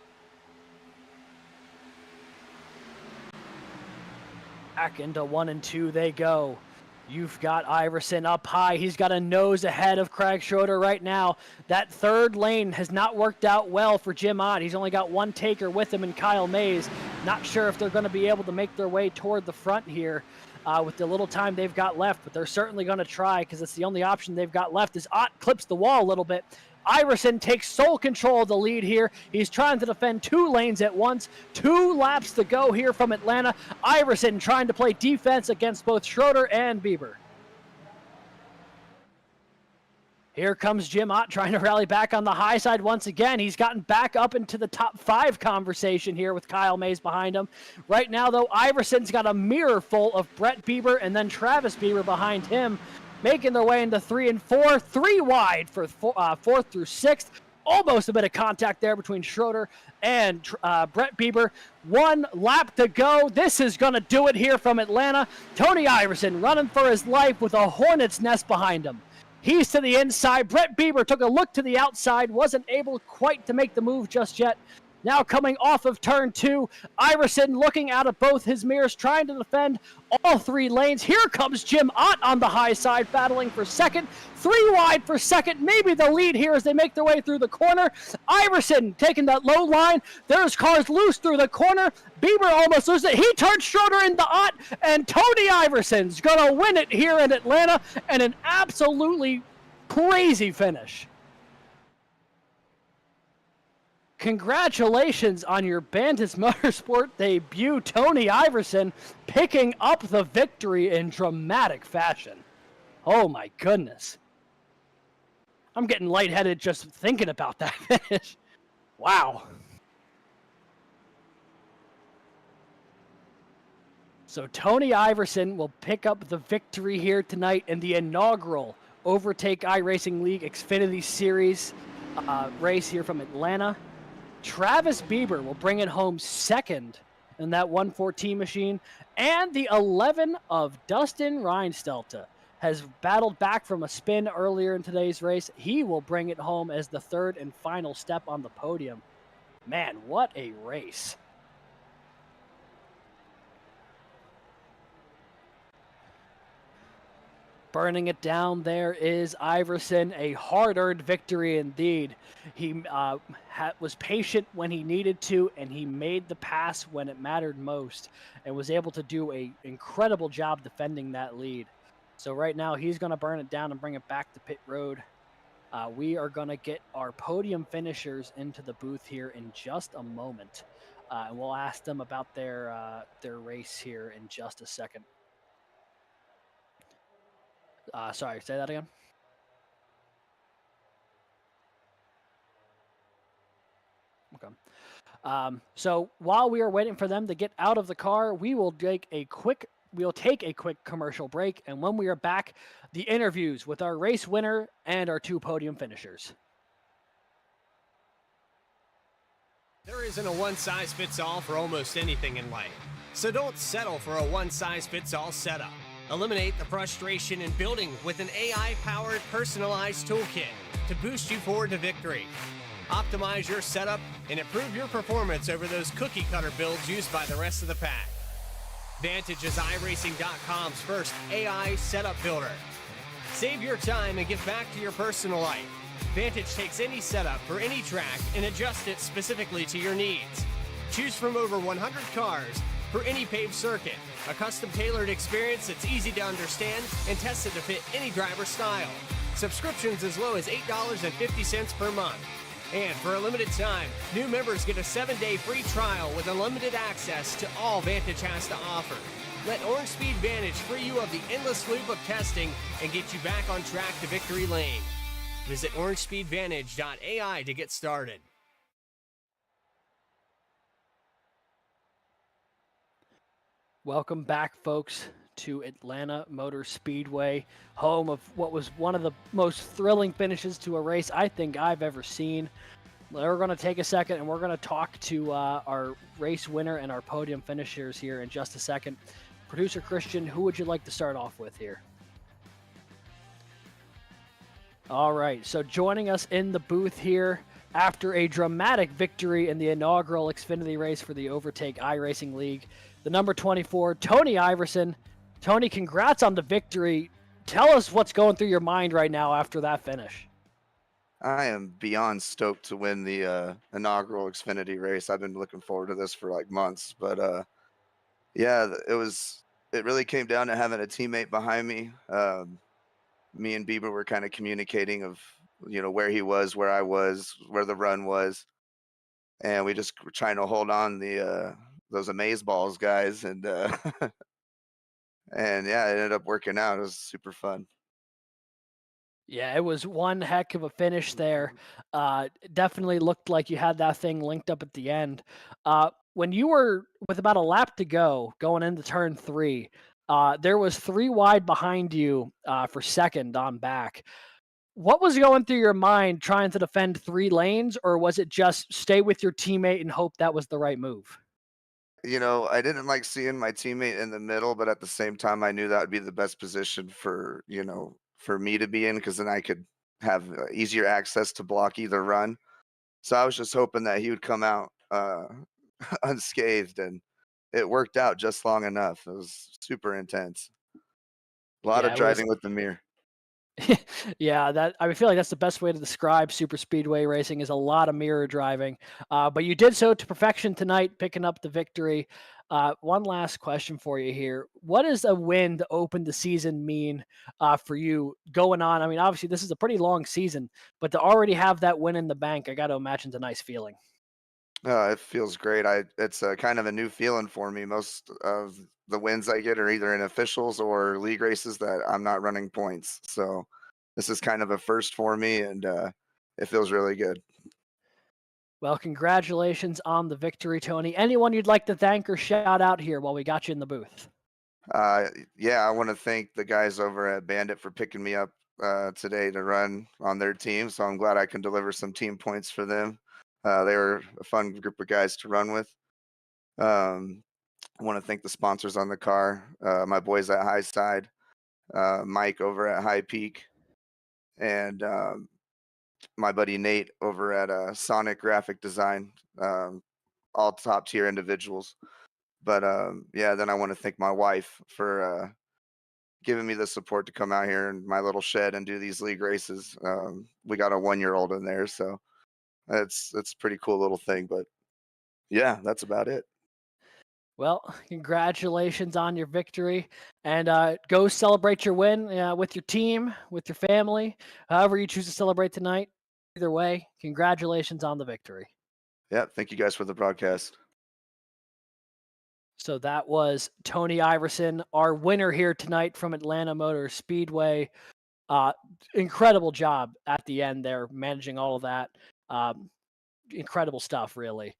Back into 1 and 2 they go. You've got Iverson up high. He's got a nose ahead of Craig Schroeder right now. That third lane has not worked out well for Jim Ott. He's only got one taker with him in Kyle Mays. Not sure if they're going to be able to make their way toward the front here with the little time they've got left, but they're certainly going to try because it's the only option they've got left as Ott clips the wall a little bit. Iverson takes sole control of the lead here. He's trying to defend 2 lanes at once. 2 laps to go here from Atlanta. Iverson trying to play defense against both Schroeder and Bieber. Here comes Jim Ott trying to rally back on the high side once again. He's gotten back up into the top 5 conversation here with Kyle Mays behind him. Right now, though, Iverson's got a mirror full of Brett Bieber and then Travis Bieber behind him, making their way into 3 and 4, 3 wide for 4th through 6th. Almost a bit of contact there between Schroeder and Brett Bieber. 1 lap to go. This is going to do it here from Atlanta. Tony Iverson running for his life with a hornet's nest behind him. He's to the inside. Brett Bieber took a look to the outside. Wasn't able quite to make the move just yet. Now coming off of turn 2, Iverson looking out of both his mirrors, trying to defend all 3 lanes. Here comes Jim Ott on the high side, battling for second. 3 wide for second, maybe the lead here as they make their way through the corner. Iverson taking that low line. There's cars loose through the corner. Bieber almost loses it. He turns Schroeder into Ott, and Tony Iverson's going to win it here in Atlanta, and an absolutely crazy finish. Congratulations on your Bandits Motorsport debut, Tony Iverson, picking up the victory in dramatic fashion. Oh my goodness. I'm getting lightheaded just thinking about that finish. Wow. So Tony Iverson will pick up the victory here tonight in the inaugural Overtake iRacing League Xfinity Series race here from Atlanta. Travis Bieber will bring it home second in that 114 machine. And the 11 of Dustin Reinstelta has battled back from a spin earlier in today's race. He will bring it home as the 3rd and final step on the podium. Man, what a race. Burning it down there is Iverson, a hard-earned victory indeed. He was patient when he needed to, and he made the pass when it mattered most, and was able to do an incredible job defending that lead. So right now, he's going to burn it down and bring it back to pit road. We are going to get our podium finishers into the booth here in just a moment, and we'll ask them about their race here in just a second. Sorry, say that again. Okay. So while we are waiting for them to get out of the car, we'll take a quick commercial break, and when we are back, the interviews with our race winner and our 2 podium finishers. There isn't a one-size-fits-all for almost anything in life, so don't settle for a one-size-fits-all setup. Eliminate the frustration in building with an AI-powered personalized toolkit to boost you forward to victory. Optimize your setup and improve your performance over those cookie-cutter builds used by the rest of the pack. Vantage is iRacing.com's first AI setup builder. Save your time and get back to your personal life. Vantage takes any setup for any track and adjusts it specifically to your needs. Choose from over 100 cars for any paved circuit. A custom-tailored experience that's easy to understand and tested to fit any driver style. Subscriptions as low as $8.50 per month. And for a limited time, new members get a 7-day free trial with unlimited access to all Vantage has to offer. Let Orange Speed Vantage free you of the endless loop of testing and get you back on track to victory lane. Visit orangespeedvantage.ai to get started. Welcome back, folks, to Atlanta Motor Speedway, home of what was one of the most thrilling finishes to a race I think I've ever seen. We're going to take a second and we're going to talk to our race winner and our podium finishers here in just a second. Producer Christian, who would you like to start off with here? All right, so joining us in the booth here after a dramatic victory in the inaugural Xfinity race for the Overtake iRacing League, the number 24, Tony Iverson. Tony, congrats on the victory. Tell us what's going through your mind right now after that finish. I am beyond stoked to win the inaugural Xfinity race. I've been looking forward to this for like months, but yeah, it really came down to having a teammate behind me. Me and Bieber were kind of communicating of where he was, where I was, where the run was, and we just were trying to hold on the those amaze balls, guys, and and yeah, it ended up working out. It was super fun. Yeah, it was one heck of a finish there. Definitely looked like you had that thing linked up at the end. When you were with about a lap to go, going into turn 3, there was 3 wide behind you for second on back. What was going through your mind trying to defend 3 lanes, or was it just stay with your teammate and hope that was the right move? I didn't like seeing my teammate in the middle, but at the same time, I knew that would be the best position for me to be in, because then I could have easier access to block either run. So I was just hoping that he would come out unscathed, and it worked out just long enough. It was super intense. A lot of Yeah, it was. driving with the mirror. Yeah, I feel like that's the best way to describe super speedway racing is a lot of mirror driving. But you did so to perfection tonight, picking up the victory. One last question for you here: what does a win to open the season mean for you going on? I mean, obviously this is a pretty long season, but to already have that win in the bank, I got to imagine it's a nice feeling. It feels great. It's a kind of a new feeling for me. Most of the wins I get are either in officials or league races that I'm not running points. So this is kind of a first for me, and it feels really good. Well, congratulations on the victory, Tony. Anyone you'd like to thank or shout out here while we got you in the booth? Yeah, I want to thank the guys over at Bandit for picking me up today to run on their team. So I'm glad I can deliver some team points for them. They were a fun group of guys to run with. Um, I want to thank the sponsors on the car, my boys at High Side, Mike over at High Peak, and my buddy Nate over at Sonic Graphic Design. All top tier individuals. But yeah, then I want to thank my wife for giving me the support to come out here in my little shed and do these league races. We got a 1-year-old in there, so it's a pretty cool little thing. But yeah, that's about it. Well, congratulations on your victory, and go celebrate your win with your team, with your family, however you choose to celebrate tonight. Either way, congratulations on the victory. Yeah, thank you guys for the broadcast. So that was Tony Iverson, our winner here tonight from Atlanta Motor Speedway. Incredible job at the end there, managing all of that. Incredible stuff, really.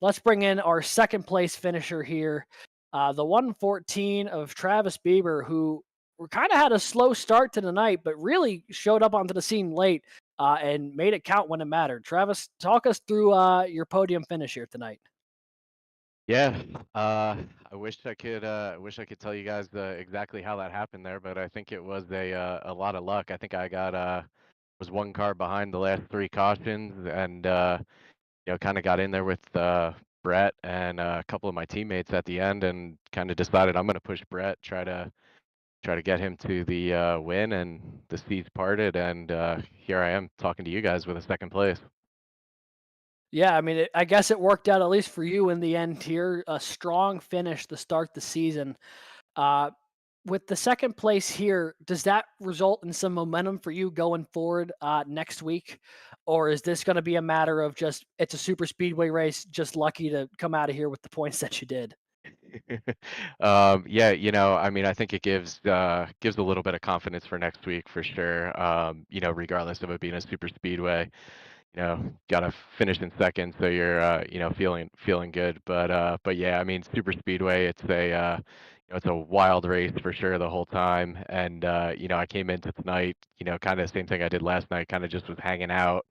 Let's bring in our second place finisher here, the 114 of Travis Bieber, who kind of had a slow start to the night, but really showed up onto the scene late and made it count when it mattered. Travis, talk us through your podium finish here tonight. Yeah, I wish I could. Wish I could tell you guys exactly how that happened there, but I think it was a lot of luck. I think I got was 1 car behind the last 3 cautions, and kind of got in there with Brett and a couple of my teammates at the end, and kind of decided I'm going to push Brett, try to get him to the win, and the seas parted, and here I am talking to you guys with a second place. Yeah, I mean, I guess it worked out at least for you in the end here. A strong finish to start the season. Uh, with the second place here, does that result in some momentum for you going forward next week? Or is this going to be a matter of just, it's a super speedway race, just lucky to come out of here with the points that you did? Yeah, I mean, I think it gives a little bit of confidence for next week for sure. Regardless of it being a super speedway, gotta finish in second, so you're feeling good. But yeah, I mean, super speedway, it's a wild race for sure the whole time. And I came into tonight, kind of the same thing I did last night, kind of just was hanging out,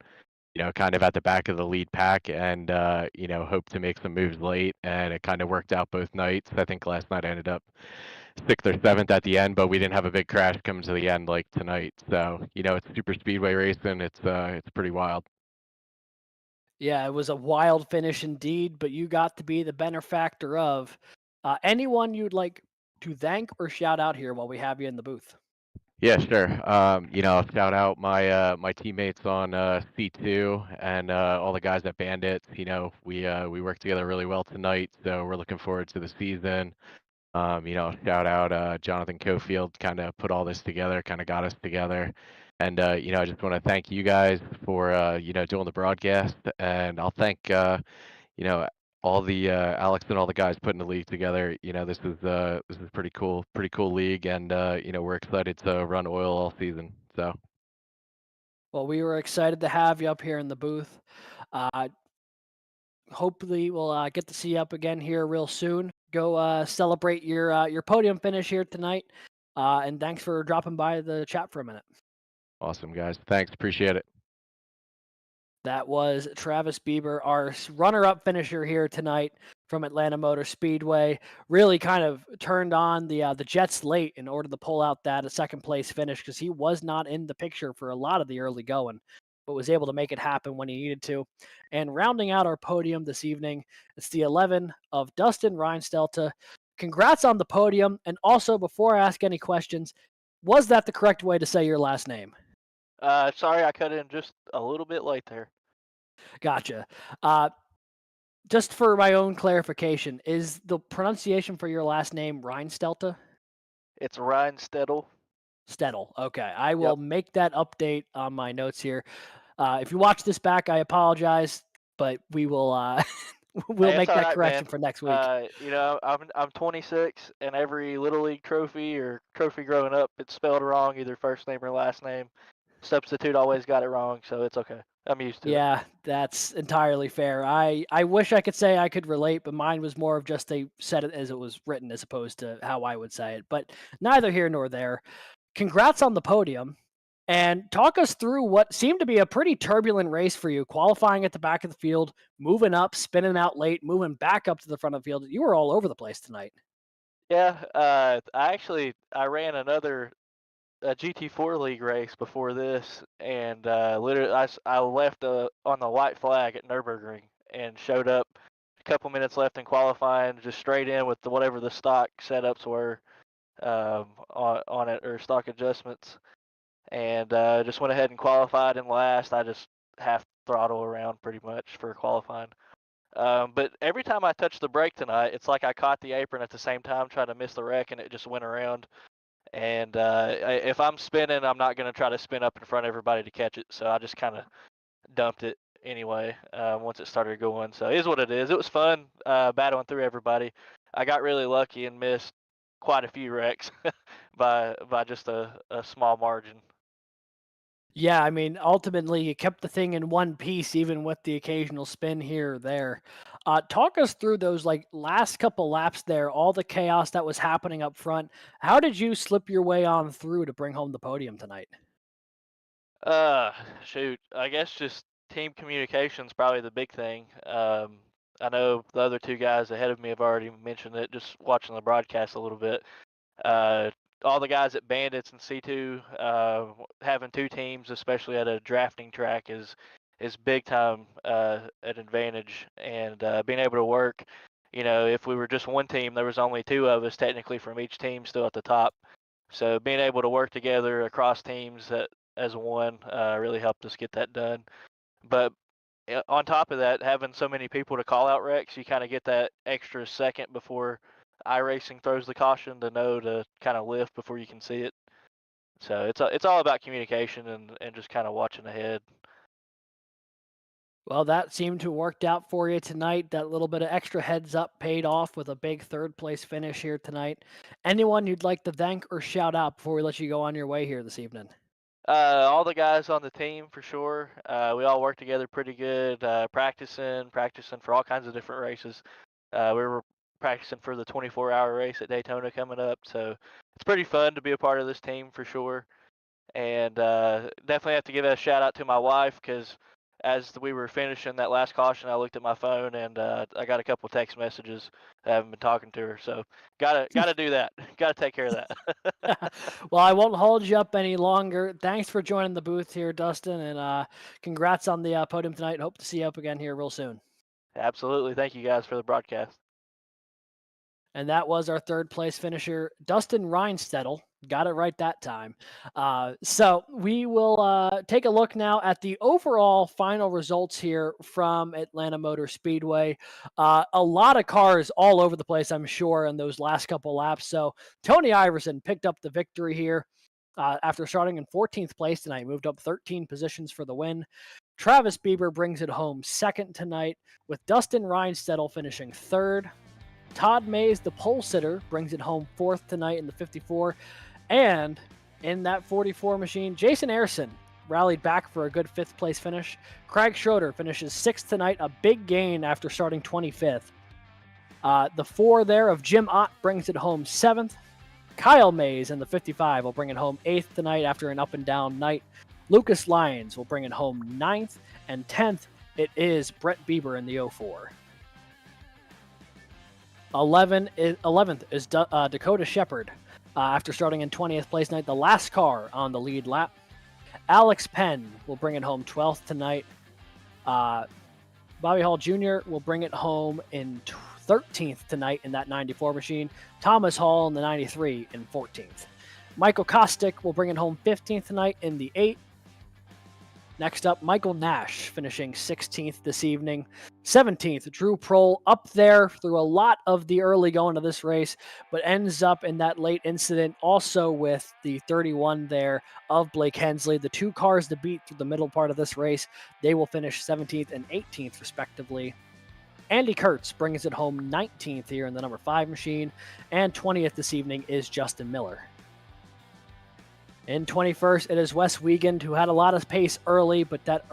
kind of at the back of the lead pack and, hope to make some moves late. And it kind of worked out both nights. I think last night I ended up 6th or 7th at the end, but we didn't have a big crash coming to the end like tonight. So, it's super speedway racing. It's pretty wild. Yeah, it was a wild finish indeed, but you got to be the benefactor of. Anyone you'd like to thank or shout out here while we have you in the booth? Yeah, sure. Shout out my teammates on C2 and all the guys at Bandits. We worked together really well tonight, so we're looking forward to the season. Shout out Jonathan Cofield, kind of put all this together, kind of got us together. And I just want to thank you guys for doing the broadcast, and I'll thank you know all the Alex and all the guys putting the league together. This is pretty cool league, and we're excited to run OiL all season. So Well, we were excited to have you up here in the booth. Hopefully, we'll get to see you up again here real soon. Go celebrate your podium finish here tonight. And thanks for dropping by the chat for a minute. awesome, guys. Thanks, appreciate it. That was Travis Bieber, our runner-up finisher here tonight from Atlanta Motor Speedway. Really kind of turned on the Jets late in order to pull out that second place finish because he was not in the picture for a lot of the early going, but was able to make it happen when he needed to. And rounding out our podium this evening, it's the 11 of Dustin Reinstelta. Congrats on the podium. And also, before I ask any questions, was that the correct way to say your last name? Sorry, I cut in just a little bit late there. Gotcha. Just for my own clarification, is the pronunciation for your last name Reinstelta? It's Ryan Steddle. Stettel. Okay. I will make that update on my notes here. If you watch this back, I apologize, but we will we'll Hey, make it's that alright, correction man. for next week. I'm 26, and every Little League trophy or trophy growing up, it's spelled wrong, either first name or last name. Substitute always got it wrong, so it's okay. I'm used to it. Yeah, that's entirely fair. I wish I could say I could relate, but mine was more of just they said it as it was written as opposed to how I would say it. But neither here nor there. Congrats on the podium. And talk us through what seemed to be a pretty turbulent race for you, qualifying at the back of the field, moving up, spinning out late, moving back up to the front of the field. You were all over the place tonight. Yeah, I ran another GT4 League race before this, and literally I left on the white flag at Nürburgring and showed up a couple minutes left in qualifying, just straight in with whatever the stock setups were on it, or stock adjustments, and just went ahead and qualified in last. I just half throttle around pretty much for qualifying. But every time I touched the brake tonight, it's like I caught the apron at the same time, trying to miss the wreck, and it just went around. And if I'm spinning, I'm not going to try to spin up in front of everybody to catch it. So I just kind of dumped it anyway once it started going. So it is what it is. It was fun battling through everybody. I got really lucky and missed quite a few wrecks by just a small margin. Yeah, I mean, ultimately, you kept the thing in one piece, even with the occasional spin here or there. Talk us through those last couple laps there, all the chaos that was happening up front. How did you slip your way on through to bring home the podium tonight? Shoot, I guess just team communication's probably the big thing. I know the other two guys ahead of me have already mentioned it, just watching the broadcast a little bit. Uh, all the guys at Bandits and C2, having two teams, especially at a drafting track, is big time an advantage. And being able to work, if we were just one team, there was only two of us technically from each team still at the top. So being able to work together across teams as one really helped us get that done. But on top of that, having so many people to call out wrecks, you kind of get that extra second before iRacing throws the caution to know to kind of lift before you can see it. So it's all about communication and just kind of watching ahead. Well, that seemed to have worked out for you tonight. That little bit of extra heads up paid off with a big third place finish here tonight. Anyone you'd like to thank or shout out before we let you go on your way here this evening? All the guys on the team for sure. We all work together pretty good, practicing for all kinds of different races. We were practicing for the 24-hour race at Daytona coming up, so it's pretty fun to be a part of this team for sure. And definitely have to give a shout out to my wife, because as we were finishing that last caution, I looked at my phone and I got a couple text messages. I haven't been talking to her, so gotta do that. Gotta take care of that. Well, I won't hold you up any longer. Thanks for joining the booth here, Dustin, and congrats on the podium tonight. Hope to see you up again here real soon. Absolutely. Thank you guys for the broadcast. And that was our third place finisher, Dustin Reinstettel. Got it right that time. So we will take a look now at the overall final results here from Atlanta Motor Speedway. A lot of cars all over the place, I'm sure, in those last couple laps. So Tony Iverson picked up the victory here after starting in 14th place tonight, moved up 13 positions for the win. Travis Bieber brings it home second tonight, with Dustin Reinstettel finishing third. Todd Mays, the pole sitter, brings it home fourth tonight in the 54. And in that 44 machine, Jason Ayrson rallied back for a good fifth place finish. Craig Schroeder finishes sixth tonight, a big gain after starting 25th. The four there of Jim Ott brings it home seventh. Kyle Mays in the 55 will bring it home eighth tonight after an up and down night. Lucas Lyons will bring it home ninth. And 10th, it is Brett Bieber in the 04. 11th is Dakota Shepard after starting in 20th place tonight, the last car on the lead lap. Alex Penn will bring it home 12th tonight. Bobby Hall Jr. will bring it home in 13th tonight in that 94 machine. Thomas Hall in the 93 in 14th. Michael Kostick will bring it home 15th tonight in the 8. Next up, Michael Nash finishing 16th this evening. 17th, Drew Prohl up there through a lot of the early going of this race, but ends up in that late incident also with the 31 there of Blake Hensley. The two cars to beat through the middle part of this race, they will finish 17th and 18th respectively. Andy Kurtz brings it home 19th here in the number 5 machine, and 20th this evening is Justin Miller. In 21st, it is Wes Wiegand, who had a lot of pace early, but that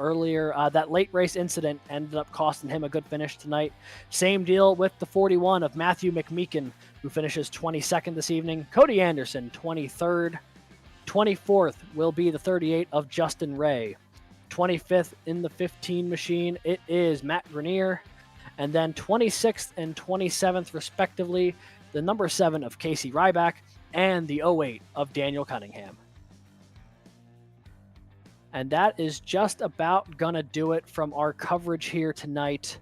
late race incident ended up costing him a good finish tonight. Same deal with the 41 of Matthew McMeekin, who finishes 22nd this evening. Cody Anderson, 23rd. 24th will be the 38 of Justin Ray. 25th in the 15 machine, it is Matt Grenier. And then 26th and 27th, respectively, the number 7 of Casey Ryback and the 08 of Daniel Cunningham. And that is just about going to do it from our coverage here tonight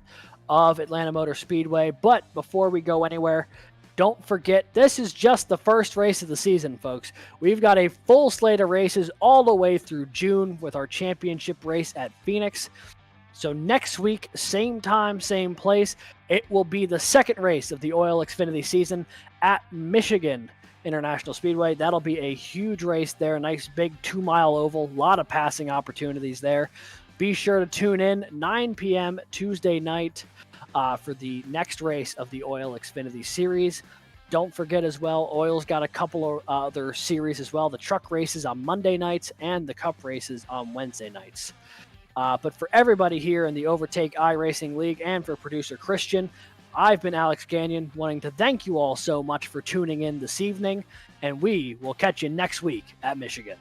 of Atlanta Motor Speedway. But before we go anywhere, don't forget, this is just the first race of the season, folks. We've got a full slate of races all the way through June with our championship race at Phoenix. So next week, same time, same place, it will be the second race of the OiL Xfinity season at Michigan International Speedway. That'll be a huge race there, a nice big 2-mile oval, a lot of passing opportunities there. Be sure to tune in 9 p.m. Tuesday night for the next race of the OiL Xfinity series. Don't forget as well, OiL's got a couple of other series as well, the truck races on Monday nights and the cup races on Wednesday nights. But for everybody here in the Overtake iRacing League and for producer Christian, I've been Alex Gagnon, wanting to thank you all so much for tuning in this evening, and we will catch you next week at Michigan.